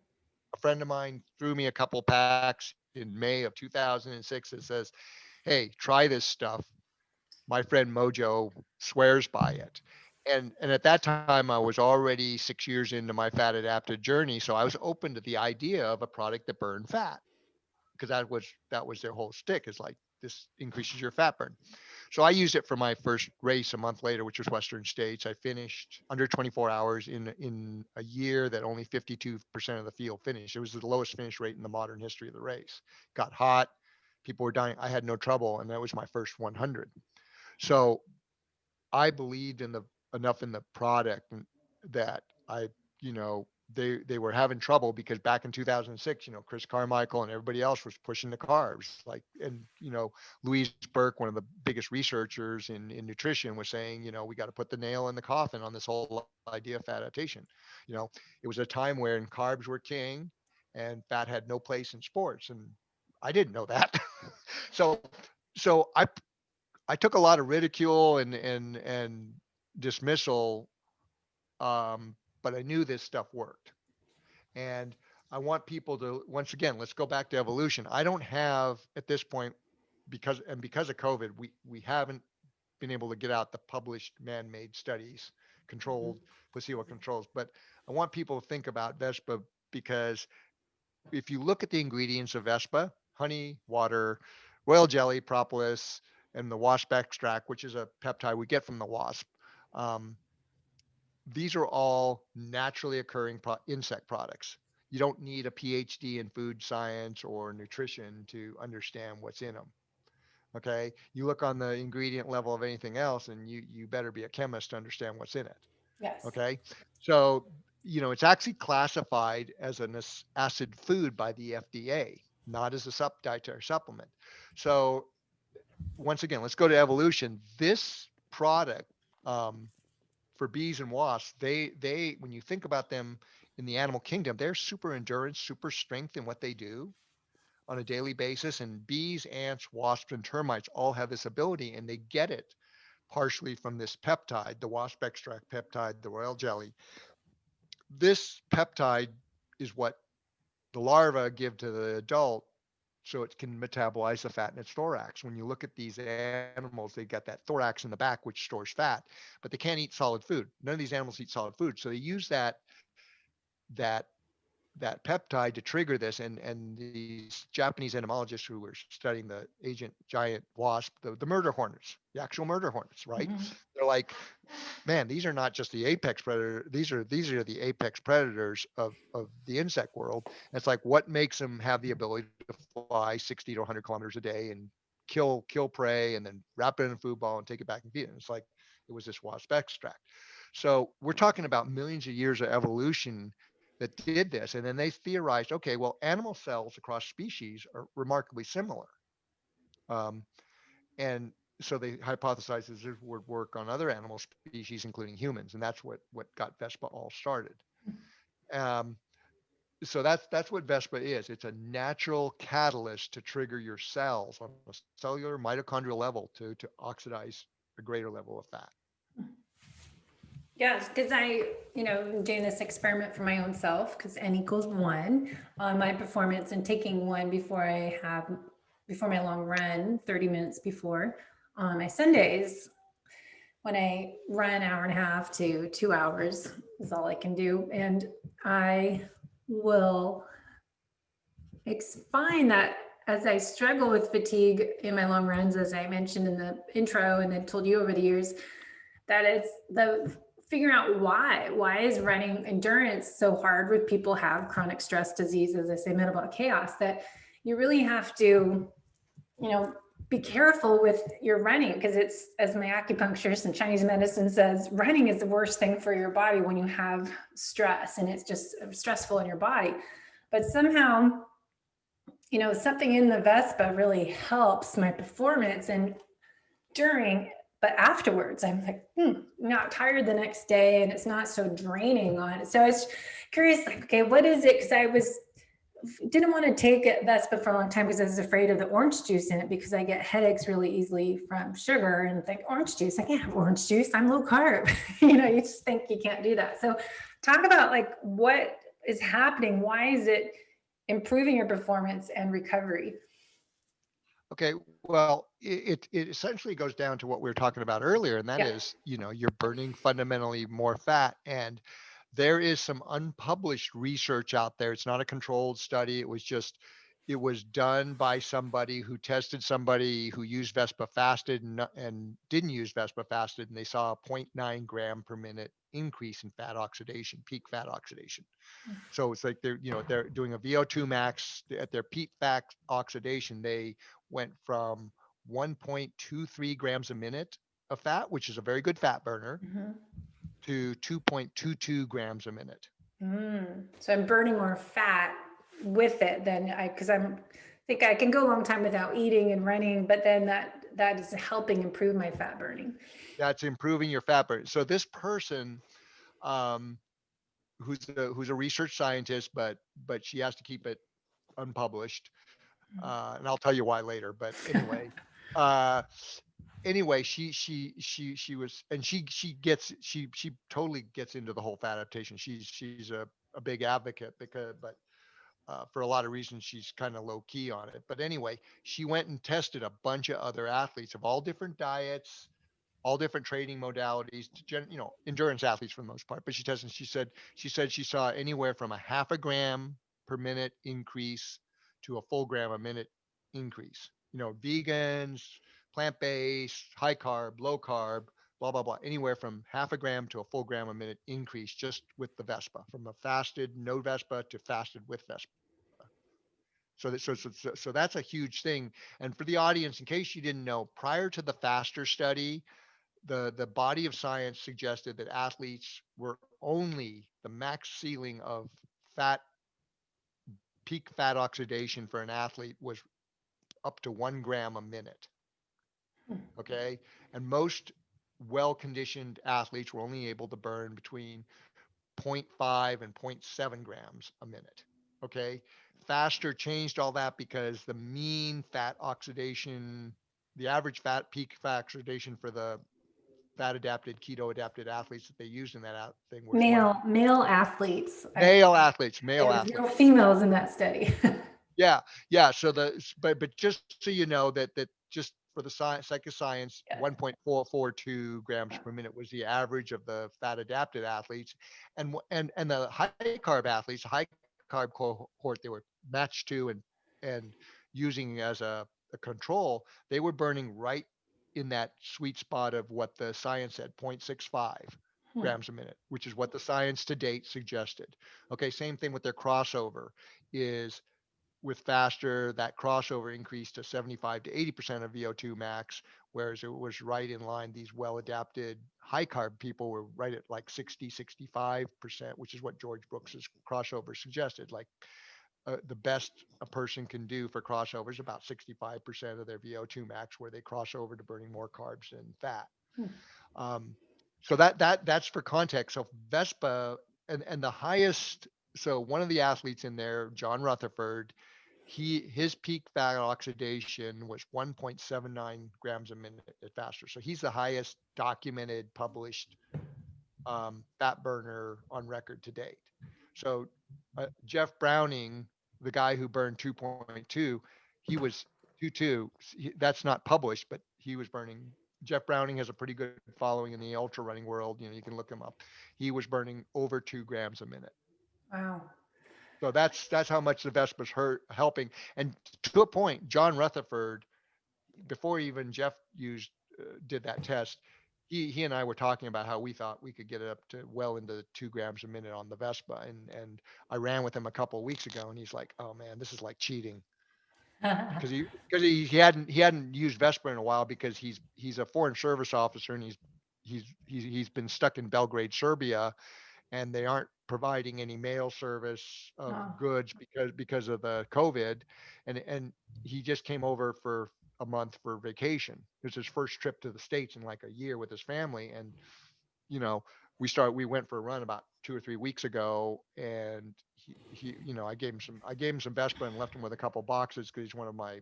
A friend of mine threw me a couple packs in May of 2006 that says, "Hey, try this stuff." My friend Mojo swears by it. And at that time I was already 6 years into my fat adapted journey. So I was open to the idea of a product that burned fat because that was their whole stick is like this increases your fat burn. So I used it for my first race a month later, which was Western States. I finished under 24 hours in a year that only 52% of the field finished. It was the lowest finish rate in the modern history of the race. Got hot, people were dying. I had no trouble, and that was my first 100. So I believed enough in the product that they were having trouble because back in 2006, Chris Carmichael and everybody else was pushing the carbs. Like, and Louise Burke, one of the biggest researchers in nutrition, was saying, we got to put the nail in the coffin on this whole idea of fat adaptation. You know, it was a time when carbs were king and fat had no place in sports, and I didn't know that. so so I took a lot of ridicule and dismissal, but I knew this stuff worked. And I want people to once again, let's go back to evolution. I don't have at this point because of COVID, we haven't been able to get out the published man-made studies, controlled placebo controls. But I want people to think about Vespa because if you look at the ingredients of Vespa, honey, water, royal jelly, propolis, and the wasp extract, which is a peptide we get from the wasp, um, these are all naturally occurring insect products. You don't need a PhD in food science or nutrition to understand what's in them. Okay. You look on the ingredient level of anything else, and you better be a chemist to understand what's in it. Yes. Okay. So, it's actually classified as an acid food by the FDA, not as a dietary supplement. So, once again, let's go to evolution. This product, um, for bees and wasps, when you think about them in the animal kingdom, they're super endurance, super strength in what they do on a daily basis. And bees, ants, wasps, and termites all have this ability, and they get it partially from this peptide, the wasp extract peptide, the royal jelly. This peptide is what the larva give to the adult so it can metabolize the fat in its thorax. When you look at these animals, they got that thorax in the back, which stores fat, but they can't eat solid food. None of these animals eat solid food. So they use that that peptide to trigger this. And these Japanese entomologists who were studying the agent giant wasp, the murder hornets, the actual murder hornets, right? Mhm. They're like, man, these are not just the apex predator. These are the apex predators of the insect world. And it's like, what makes them have the ability to fly 60 to 100 kilometers a day and kill prey and then wrap it in a food ball and take it back and feed it? And it's like it was this wasp extract. So we're talking about millions of years of evolution that did this. And then they theorized, okay, well, animal cells across species are remarkably similar. Um, and so they hypothesized this would work on other animal species, including humans, and that's what got Vespa all started. Um, so that's what Vespa is. It's a natural catalyst to trigger your cells on a cellular mitochondrial level to oxidize a greater level of fat. Yes, because I'm doing this experiment for my own self because N equals one on my performance and taking one before my long run, 30 minutes before on my Sundays when I run an hour and a half to 2 hours is all I can do. And I will find that as I struggle with fatigue in my long runs, as I mentioned in the intro and then told you over the years, that it's the figuring out why is running endurance so hard with people have chronic stress disease, as I say, metabolic chaos, that you really have to, you know, be careful with your running, because it's, as my acupuncturist and Chinese medicine says, running is the worst thing for your body when you have stress and it's just stressful in your body. But somehow, you know, something in the VESPA really helps my performance. And during, but afterwards, I'm like, not tired the next day, and it's not so draining on it. So I was curious, like, okay, what is it? Because didn't want to take Vespa for a long time because I was afraid of the orange juice in it, because I get headaches really easily from sugar and think orange juice, I can't have orange juice, I'm low carb. You know, you just think you can't do that. So talk about like what is happening. Why is it improving your performance and recovery? Okay, well, it essentially goes down to what we were talking about earlier, and that Yeah. is, you're burning fundamentally more fat. And there is some unpublished research out there. It's not a controlled study. It was done by somebody who tested somebody who used Vespa fasted and didn't use Vespa fasted, and they saw a zero 0.9 gram per minute increase in fat oxidation, peak fat oxidation. So it's like they're doing a VO2 max at their peak fat oxidation. They went from 1.23 grams a minute of fat, which is a very good fat burner, Mm-hmm. to 2.22 grams a minute. So I'm burning more fat with it than because think I can go a long time without eating and running, but then that is helping improve my fat burning. That's improving your fat burn. So this person, um, who's a research scientist, but she has to keep it unpublished, and I'll tell you why later. But uh, anyway, she was, and she totally gets into the whole fat adaptation. She's a big advocate, but for a lot of reasons she's kind of low key on it. But anyway, she went and tested a bunch of other athletes of all different diets, all different training modalities, endurance athletes for the most part. But she tested. She said she saw anywhere from a half a gram per minute increase to a full gram a minute increase. Vegans, plant based, high carb, low carb, blah blah blah. Anywhere from half a gram to a full gram a minute increase just with the Vespa, from a fasted no Vespa to fasted with Vespa. So that's a huge thing. And for the audience, in case you didn't know, prior to the faster study, the body of science suggested that athletes were only the max ceiling of fat peak fat oxidation for an athlete was up to 1 gram a minute. Okay. And most well conditioned athletes were only able to burn between zero 0.5 and zero 0.7 grams a minute. Okay. Faster changed all that because the mean fat oxidation, the average fat peak fat oxidation for the fat adapted, keto adapted athletes that they used in that thing was one. Male athletes. Male athletes, male There was no athletes. females in that study. Yeah, yeah. But just so you know that just for the science, psychoscience, Yeah. 1.442 grams per minute was the average of the fat adapted athletes, and the high carb athletes, the high carb cohort they were matched to and using as a control, they were burning right in that sweet spot of what the science said, 0.65 grams a minute, which is what the science to date suggested. Okay, same thing with their crossover is with faster, that crossover increased to 75 to 80% of VO2 max, whereas it was right in line. These well adapted high carb people were right at like 60, 65%, which is what George Brooks's crossover suggested. Like the best a person can do for crossovers about 65% of their VO2 max, where they cross over to burning more carbs than fat. Um, so that's for context. So Vespa and the highest. So one of the athletes in there, John Rutherford, his peak fat oxidation was 1.79 grams a minute at faster. So he's the highest documented published fat burner on record to date. So Jeff Browning, the guy who burned 2.2, he was 2.2. That's not published, but he was burning. Jeff Browning has a pretty good following in the ultra running world. You can look him up. He was burning over 2 grams a minute. Wow. So that's how much the Vespa's helping. And to a point, John Rutherford, before even Jeff did that test, he and I were talking about how we thought we could get it up to well into 2 grams a minute on the Vespa. And I ran with him a couple of weeks ago, and he's like, "Oh man, this is like cheating," because he hadn't used Vespa in a while because he's a foreign service officer, and he's been stuck in Belgrade, Serbia, and they aren't providing any mail service of Oh, goods because of the COVID, and he just came over for a month for vacation. It was his first trip to the States in like a year with his family, and you know we went for a run about 2 or 3 weeks ago, and I gave him some Vespa and left him with a couple boxes because he's one of my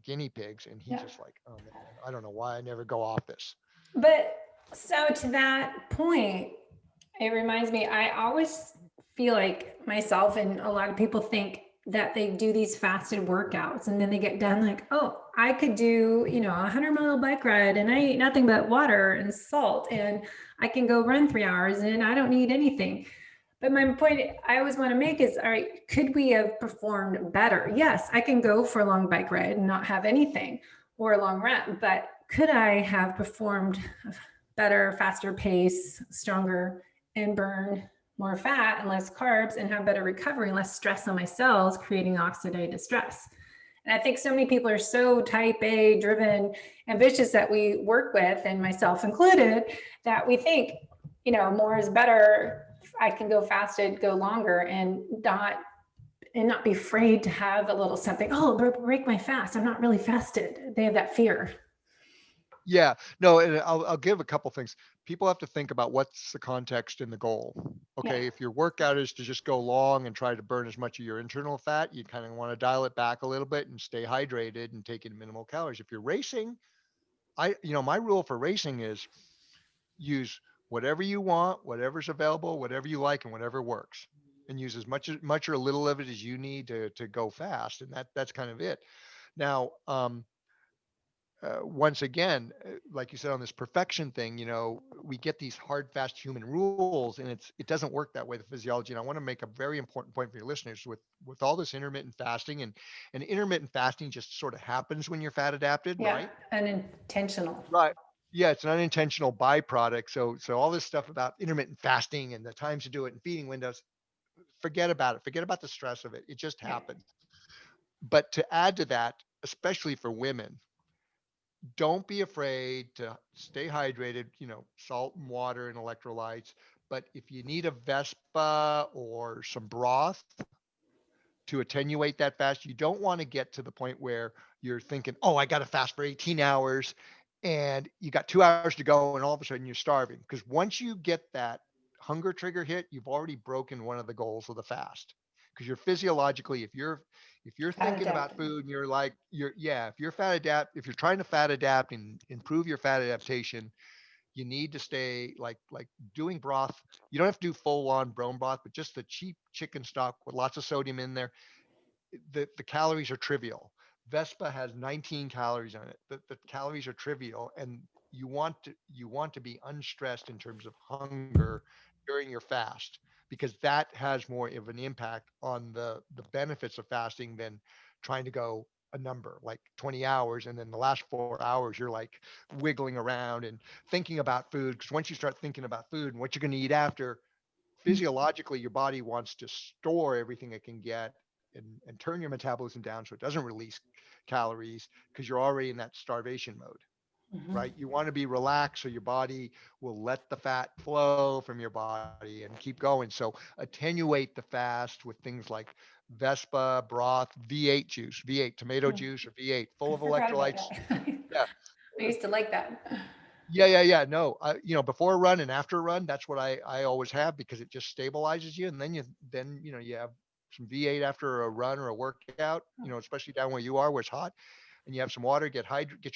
guinea pigs, and he's yeah. just like, oh man, I don't know why I never go off this. But so to that point, it reminds me, I always feel like myself and a lot of people think that they do these fasted workouts and then they get done like, oh, I could do, 100-mile bike ride and I eat nothing but water and salt and I can go run 3 hours and I don't need anything. But my point I always want to make is, all right, could we have performed better? Yes, I can go for a long bike ride and not have anything or a long run, but could I have performed better, faster pace, stronger, and burn more fat and less carbs and have better recovery and less stress on my cells, creating oxidative stress? And I think so many people are so type A driven, ambitious that we work with, and myself included, that we think, more is better. I can go fasted, go longer, and not be afraid to have a little something. Oh, break my fast. I'm not really fasted. They have that fear. Yeah, no, and I'll give a couple things. People have to think about what's the context and the goal. Yeah. Okay, if your workout is to just go long and try to burn as much of your internal fat, you kind of want to dial it back a little bit and stay hydrated and take in minimal calories. If you're racing, my rule for racing is use whatever you want, whatever's available, whatever you like, and whatever works, and use as much or a little of it as you need to go fast, and that's kind of it. Now, once again, like you said on this perfection thing, we get these hard, fast human rules, and it doesn't work that way. The physiology, and I want to make a very important point for your listeners with all this intermittent fasting, and intermittent fasting just sort of happens when you're fat adapted, Yeah. right? Unintentional. Right. Yeah, it's an unintentional byproduct. So all this stuff about intermittent fasting and the times to do it and feeding windows, forget about it. Forget about the stress of it. It just Yeah. happens. But to add to that, especially for women, don't be afraid to stay hydrated, salt and water and electrolytes. But if you need a Vespa or some broth to attenuate that fast, you don't want to get to the point where you're thinking, oh, I got to fast for 18 hours and you got 2 hours to go and all of a sudden you're starving. Because once you get that hunger trigger hit, you've already broken one of the goals of the fast. Because you're physiologically, if you're Fat thinking about adapted. food and you're like, if you're trying to fat adapt and improve your fat adaptation, you need to stay like doing broth. You don't have to do full on bone broth, but just the cheap chicken stock with lots of sodium in there. The calories are trivial. Vespa has 19 calories on it. The calories are trivial, and you want to be unstressed in terms of hunger during your fast, because that has more of an impact on the benefits of fasting than trying to go a number like 20 hours, and then the last 4 hours you're like wiggling around and thinking about food, because once you start thinking about food and what you're going to eat after, physiologically your body wants to store everything it can get, and turn your metabolism down so it doesn't release calories, because you're already in that starvation mode, Mhm. right? You want to be relaxed so your body will let the fat flow from your body and keep going. So attenuate the fast with things like Vespa, broth, V8 juice, V8 tomato Hmm. juice, or V8 full I of forgot about electrolytes. that. Yeah. I used to like that. Yeah. No, before a run and after a run, that's what I always have, because it just stabilizes you. And then you have some V8 after a run or a workout, especially down where you are, where it's hot, and you have some water, get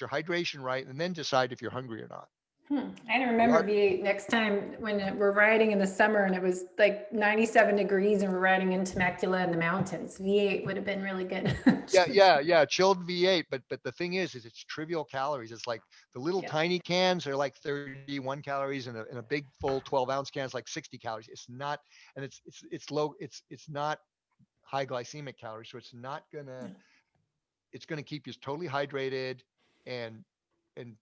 your hydration right, and then decide if you're hungry or not. I don't A remember lot. V8 next time when we're riding in the summer and it was like 97 degrees and we're riding in Temecula in the mountains. V8 would have been really good. Yeah. Chilled V8, but the thing is it's trivial calories. It's like the little Yeah. tiny cans are like 31 calories, and a big full 12-ounce can is like 60 calories. It's not, and it's low. It's not high glycemic calories. So it's gonna keep you totally hydrated and and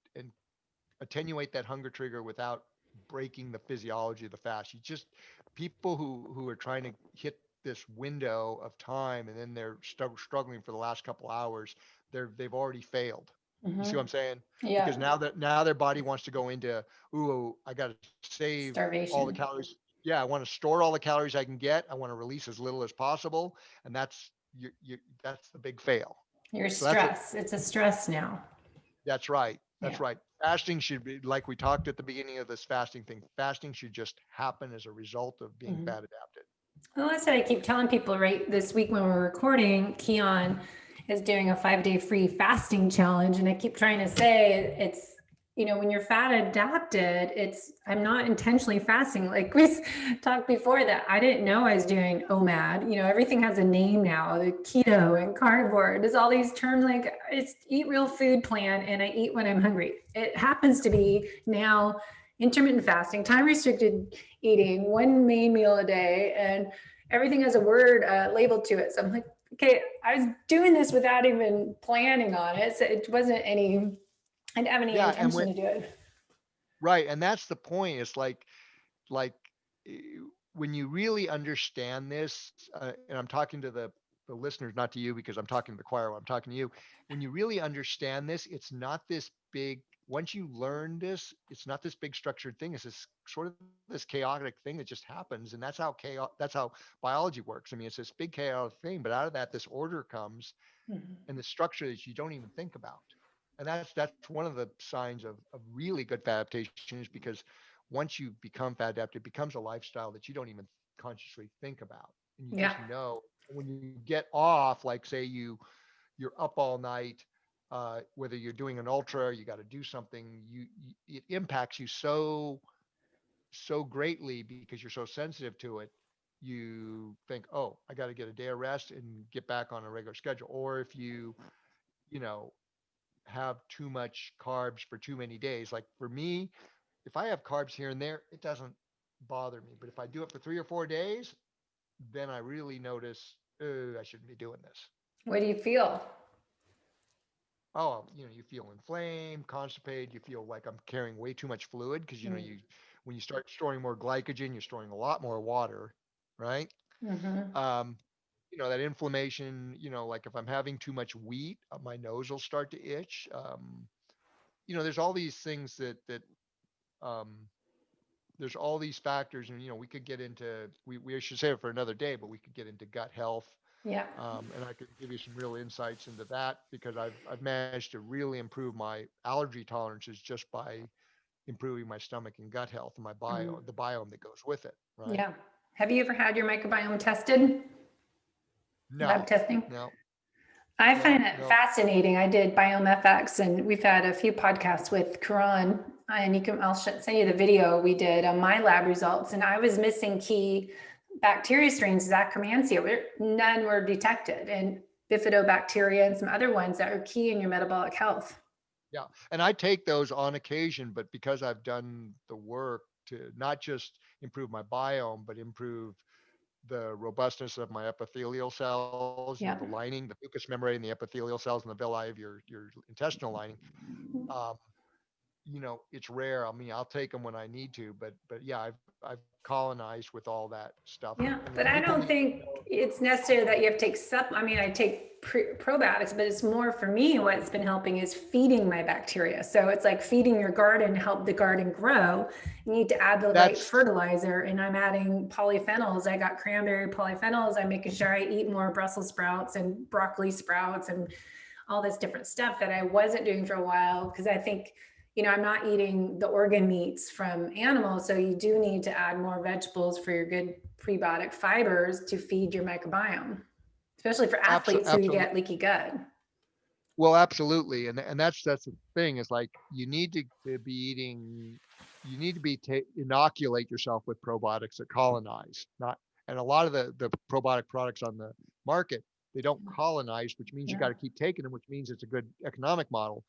attenuate that hunger trigger without breaking the physiology of the fast. You just people who are trying to hit this window of time and then they're struggling for the last couple hours, they've already failed. You see what I'm saying? Yeah. Because now their body wants to go into, ooh, I got to save all the Starvation. calories. Yeah, I want to store all the calories I can get. I want to release as little as possible, and that's the big fail. Your So that's what stress. It's a stress now. that's right. Yeah. That's right. Fasting should be like we talked at the beginning of this fasting thing. Fasting should just happen as a result of being Mhm. fat adapted. Well, that's what I keep telling people right this week when we're recording. Keon is doing a 5-day free fasting challenge. And I keep trying to say it's, when you're fat adapted, I'm not intentionally fasting. Like we talked before that I didn't know I was doing OMAD. Everything has a name now, the keto and carnivore. There's all these terms like it's eat real food plan and I eat when I'm hungry. It happens to be now intermittent fasting, time restricted eating, one main meal a day, and everything has a word labeled to it. So I'm like, okay, I was doing this without even planning on it. So it wasn't I didn't have any Yeah, and intention to do it. right, and that's the point. It's like eh, when you really understand this, and I'm talking to the listeners, not to you because I'm talking to the choir. I'm talking to you. When you really understand this, it's not this big. Once you learn this, it's not this big structured thing. It's this sort of this chaotic thing that just happens, and that's how biology works. I mean, it's this big chaotic thing, but out of that, this order comes Mhm. and the structure that you don't even think about. And that's one of the signs of really good fat adaptation is because once you become fat adapted, it becomes a lifestyle that you don't even consciously think about. And you Yeah. just know when you get off, like say you're up all night, whether you're doing an ultra, you got to do something, it impacts you so greatly because you're so sensitive to it. You think, oh, I got to get a day of rest and get back on a regular schedule. Or if you know, have too much carbs for too many days. Like for me, if I have carbs here and there, it doesn't bother me. But if I do it for 3 or 4 days, then I really notice, I shouldn't be doing this. What do you feel? Oh, you feel inflamed, constipated. You feel like I'm carrying way too much fluid because when you start storing more glycogen, you're storing a lot more water, right? Mm-hmm. Um, that inflammation. Like if I'm having too much wheat, my nose will start to itch. There's all these things that um, there's all these factors, and we could get into we should save it for another day, but we could get into gut health, Yeah. and I could give you some real insights into that because I've managed to really improve my allergy tolerances just by improving my stomach and gut health and Mhm. the biome that goes with it, right? Yeah. Have you ever had your microbiome tested? Lab No, testing? no, I no, find it no. fascinating. I did BiomeFX, and we've had a few podcasts with Karan, and I'll send you the video we did on my lab results. And I was missing key bacteria strains, Saccharomyces, none were detected, and bifidobacteria and some other ones that are key in your metabolic health. Yeah, and I take those on occasion, but because I've done the work to not just improve my biome, but improve the robustness of my epithelial cells, the Yeah. lining, the mucous membrane, the epithelial cells, and the villi of your intestinal lining. Um, it's rare. I mean, I'll take them when I need to, but yeah, I've colonized with all that stuff, Yeah, and but when I people don't need to think know, it's necessary that you have to take I mean, I take probiotics, but it's more for me. What's been helping is feeding my bacteria. So it's like feeding your garden, help the garden grow. You need to add the right that's fertilizer, and I'm adding polyphenols. I got cranberry polyphenols. I'm making sure I eat more Brussels sprouts and broccoli sprouts and all this different stuff that I wasn't doing for a while because I think I'm not eating the organ meats from animals. So you do need to add more vegetables for your good prebiotic fibers to feed your microbiome, especially for athletes who absolutely. get leaky gut. Well, absolutely, and that's the thing is like you need to be eating, you need to be inoculate yourself with probiotics that colonize, not and a lot of the probiotic products on the market they don't colonize, which means you got Yeah. to keep taking them, which means it's a good economic model.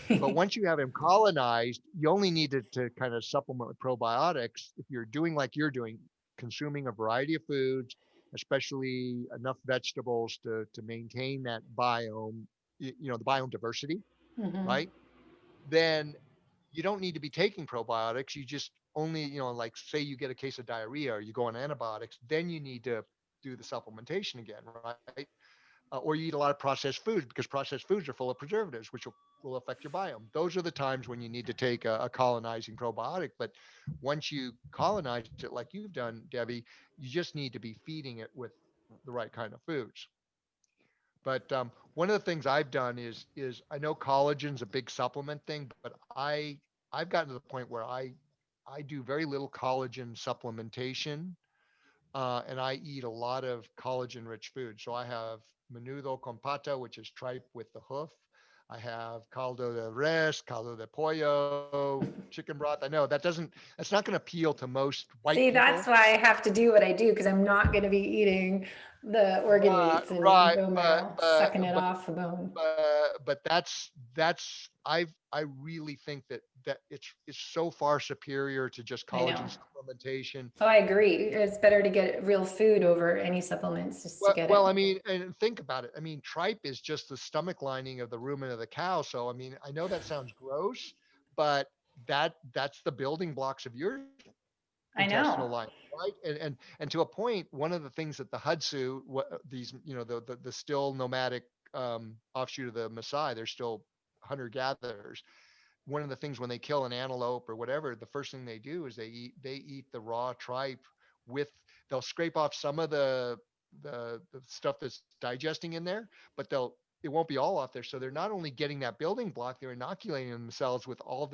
But once you have them colonized, you only need to kind of supplement with probiotics if you're doing like you're doing, consuming a variety of foods, especially enough vegetables to maintain that biome, the biome diversity, Hmm. right? Then you don't need to be taking probiotics. You just only, like say you get a case of diarrhea or you go on antibiotics, then you need to do the supplementation again, right? Or you eat a lot of processed foods because processed foods are full of preservatives, which will affect your biome. Those are the times when you need to take a colonizing probiotic. But once you colonize it like you've done, Debbie, you just need to be feeding it with the right kind of foods. But one of the things I've done is I know collagen's a big supplement thing, but I've gotten to the point where I do very little collagen supplementation, and I eat a lot of collagen-rich food. So I have menudo con pata, which is tripe with the hoof. I have caldo de res, caldo de pollo, chicken broth. I know that's not going to appeal to most white See, people. that's why I have to do what I do because I'm not going to be eating the organ Right, meats and right, bone marrow, sucking it off the bone. but that's I really think that it's so far superior to just I know. collagen supplementation. Oh, I agree. It's better to get real food over any supplements just to get Well, it. I mean, and think about it. I mean, tripe is just the stomach lining of the rumen of the cow. So, I mean, I know that sounds gross, but that's the building blocks of your I intestinal know. line, right? And to a point, one of the things that the Hudsu, these, the still nomadic offshoot of the Maasai, they're still hunter gatherers. One of the things when they kill an antelope or whatever, the first thing they do is they eat the raw tripe with they'll scrape off some of the stuff that's digesting in there, but it won't be all off there. So they're not only getting that building block, they're inoculating themselves with all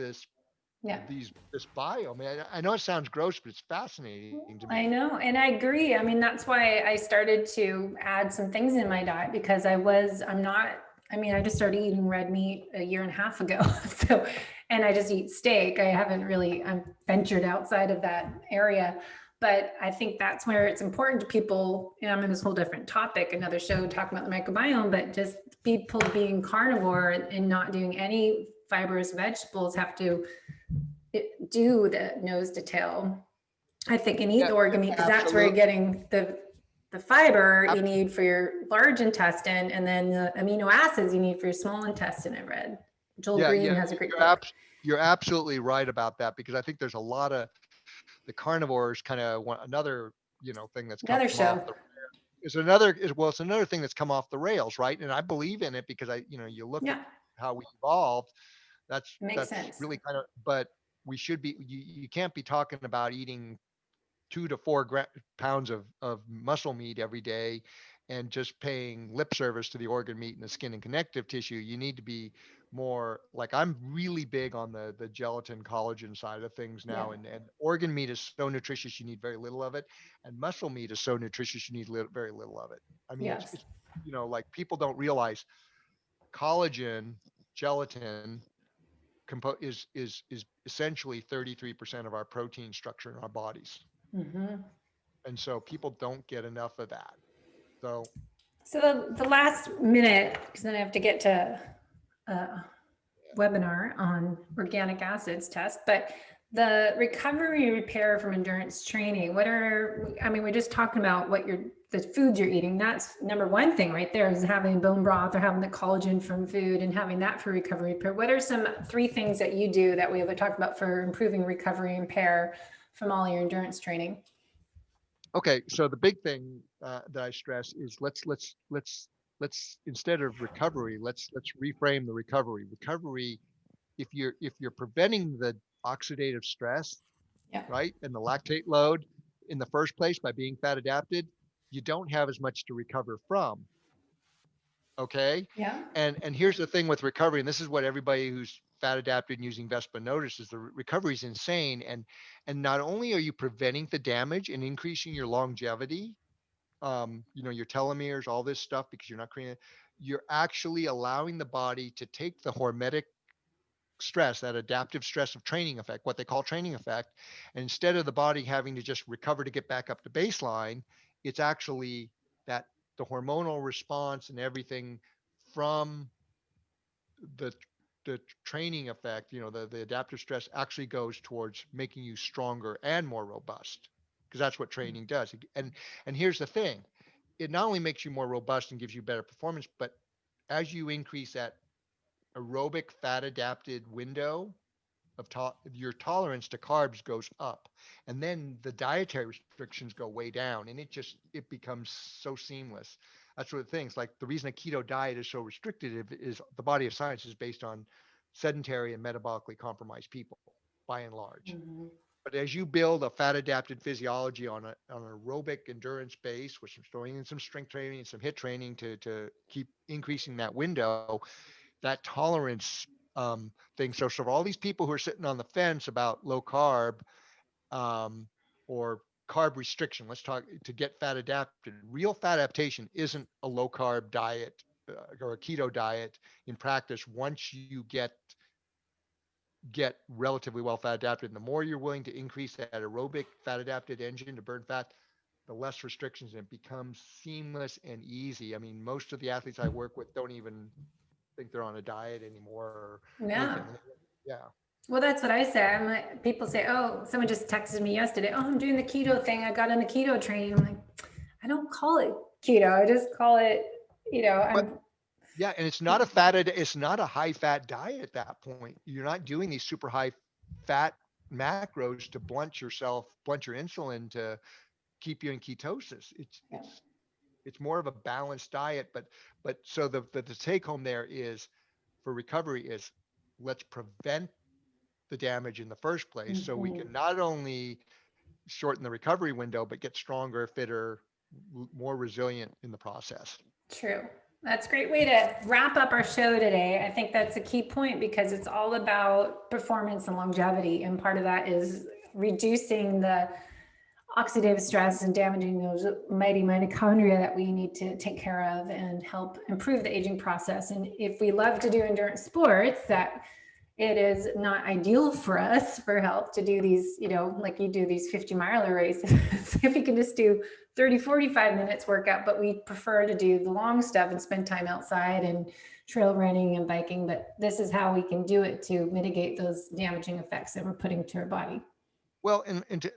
Yeah. this biome. I mean, I know it sounds gross, but it's fascinating to me. I know. And I agree. I mean, that's why I started to add some things in my diet because I'm not, I mean, I just started eating red meat a year and a half ago. So, and I just eat steak. I haven't really, I'm ventured outside of that area. But I think that's where it's important to people. And I'm in this whole different topic, another show talking about the microbiome, but just people being carnivore and not doing any fibrous vegetables have to do the nose to tail, I think, and eat Yeah, the organ meat because that's where you're absolutely. getting the fiber you need for your large intestine and then the amino acids you need for your small intestine. I read Joel Yeah, Green yeah, has a great you're book. you're absolutely right about that because I think there's a lot of the carnivores kind of want another, thing that's come Another off the show. it's another thing that's come off the rails, right? And I believe in it because you look at Yeah, how we evolved. it makes That's sense. really kind of, but we should be you can't be talking about eating 2 to 4 pounds of muscle meat every day and just paying lip service to the organ meat and the skin and connective tissue. You need to be more like I'm really big on the gelatin collagen side of things Yeah. now. And organ meat is so nutritious, you need very little of it. And muscle meat is so nutritious, you need very little of it. I mean, Yes. it's, like people don't realize collagen, gelatin is essentially 33% of our protein structure in our bodies. Hmm. And so people don't get enough of that. So So the last minute, because then I have to get to a webinar on organic acids test, but the recovery repair from endurance training, I mean, we're just talking about the foods you're eating. That's number one thing right there is having bone broth or having the collagen from food and having that for recovery repair. What are some 3 things that you do that we have talked about for improving recovery and repair from all your endurance training? okay, so the big thing that I stress is let's instead of recovery, let's reframe the recovery. Recovery, if you're preventing the oxidative stress, Yeah. right, and the lactate load in the first place by being fat adapted, you don't have as much to recover from. Okay. Yeah. And here's the thing with recovery, and this is what everybody who's fat adapted and using Vespa notices: the recovery is insane. And not only are you preventing the damage and increasing your longevity, your telomeres, all this stuff, because you're not creating it, you're actually allowing the body to take the hormetic stress, that adaptive stress of training effect, what they call training effect, and instead of the body having to just recover to get back up to baseline, it's actually that the hormonal response and everything from the the training effect, the adaptive stress actually goes towards making you stronger and more robust. because that's what training does. And here's the thing, it not only makes you more robust and gives you better performance, but as you increase that aerobic fat adapted window of your tolerance to carbs goes up, and then the dietary restrictions go way down, and it becomes so seamless. That's what things like the reason a keto diet is so restrictive is the body of science is based on sedentary and metabolically compromised people by and large. Mm-hmm. But as you build a fat adapted physiology on an aerobic endurance base with some throwing in some strength training and some hit training to keep increasing that window, that tolerance thing. So for all these people who are sitting on the fence about low carb um, or carb restriction, let's talk to get fat adapted. Real fat adaptation isn't a low carb diet or a keto diet in practice. Once you get relatively well fat adapted, and the more you're willing to increase that aerobic fat adapted engine to burn fat, the less restrictions, and it becomes seamless and easy. I mean, most of the athletes I work with don't even think they're on a diet anymore or Yeah. anything. Yeah. Well, that's what I say. I'm like, people say, oh, someone just texted me yesterday. Oh, I'm doing the keto thing. I got on the keto train. I'm like, I don't call it keto. I just call it, But I'm, yeah, and it's not a high fat diet at that point. You're not doing these super high fat macros to blunt your insulin to keep you in ketosis. yeah. It's more of a balanced diet, but so the take home there is for recovery is let's prevent the damage in the first place so we Mhm. can not only shorten the recovery window but get stronger, fitter, more resilient in the process. True. That's a great way to wrap up our show today. I think that's a key point because it's all about performance and longevity. And part of that is reducing the oxidative stress and damaging those mighty mitochondria that we need to take care of and help improve the aging process. And if we love to do endurance sports, that it is not ideal for us for health to do these, like you do these 50-miler races. If we can just do 30, 45 minutes workout, but we prefer to do the long stuff and spend time outside and trail running and biking. But this is how we can do it to mitigate those damaging effects that we're putting to our body. Well,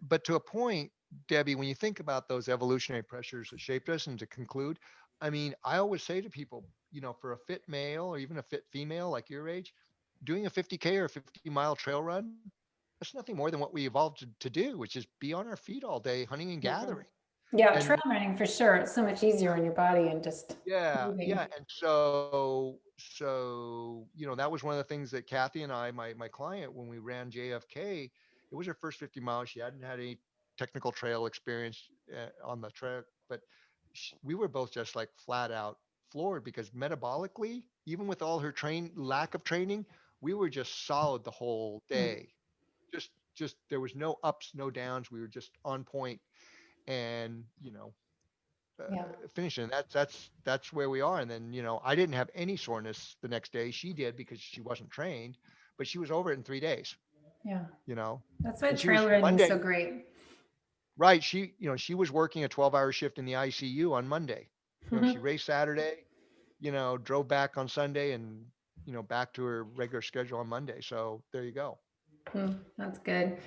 but to a point, Debbie, when you think about those evolutionary pressures that shaped us, and to conclude, I mean, I always say to people, for a fit male or even a fit female like your age, doing a 50K or a 50-mile trail run, that's nothing more than what we evolved to do, which is be on our feet all day, hunting and Mhm. gathering. Yeah, trail And running for sure. It's so much easier on your body and just yeah. moving. And so, that was one of the things that Kathy and I, my client, when we ran JFK, it was her first 50 miles. She hadn't had any technical trail experience on the trail, but we were both just like flat out floored because metabolically, even with all her lack of training, we were just solid the whole Mm. day. Just there was no ups, no downs. We were just on point, and Yeah. finishing. That's where we are. And then I didn't have any soreness the next day. She did because she wasn't trained, but she was over it in 3 days. Yeah. You know, That's why and she trail was running is Monday. so great. Right. She was working a 12-hour shift in the ICU on Monday. She raced Saturday. Drove back on Sunday, and back to her regular schedule on Monday. So there you go. That's good.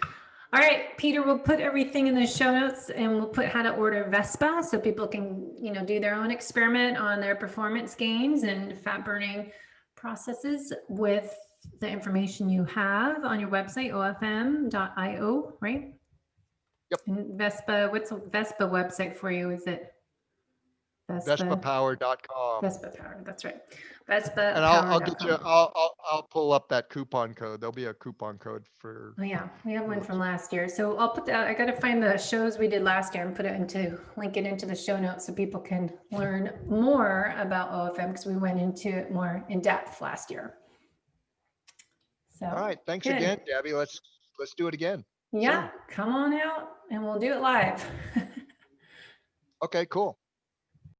All right, Peter, we'll put everything in the show notes and we'll put how to order VESPA so people can, do their own experiment on their performance gains and fat burning processes with the information you have on your website, ofm.io, right? Yep. And VESPA, what's a VESPA website for you? Is it VESPA? VESPApower.com. VESPA Power, that's right. And I'll get you. VESPApower.com. I'll pull up that coupon code. There'll be a coupon code for Oh yeah, we have one from listeners. last year. So I'll put that, I gotta find the shows we did last year and link it into the show notes so people can learn more about OFM because we went into it more in depth last year. All So right. Thanks good. again, Debbie. Let's do it again Yeah, soon. come on out and we'll do it live. Okay, cool.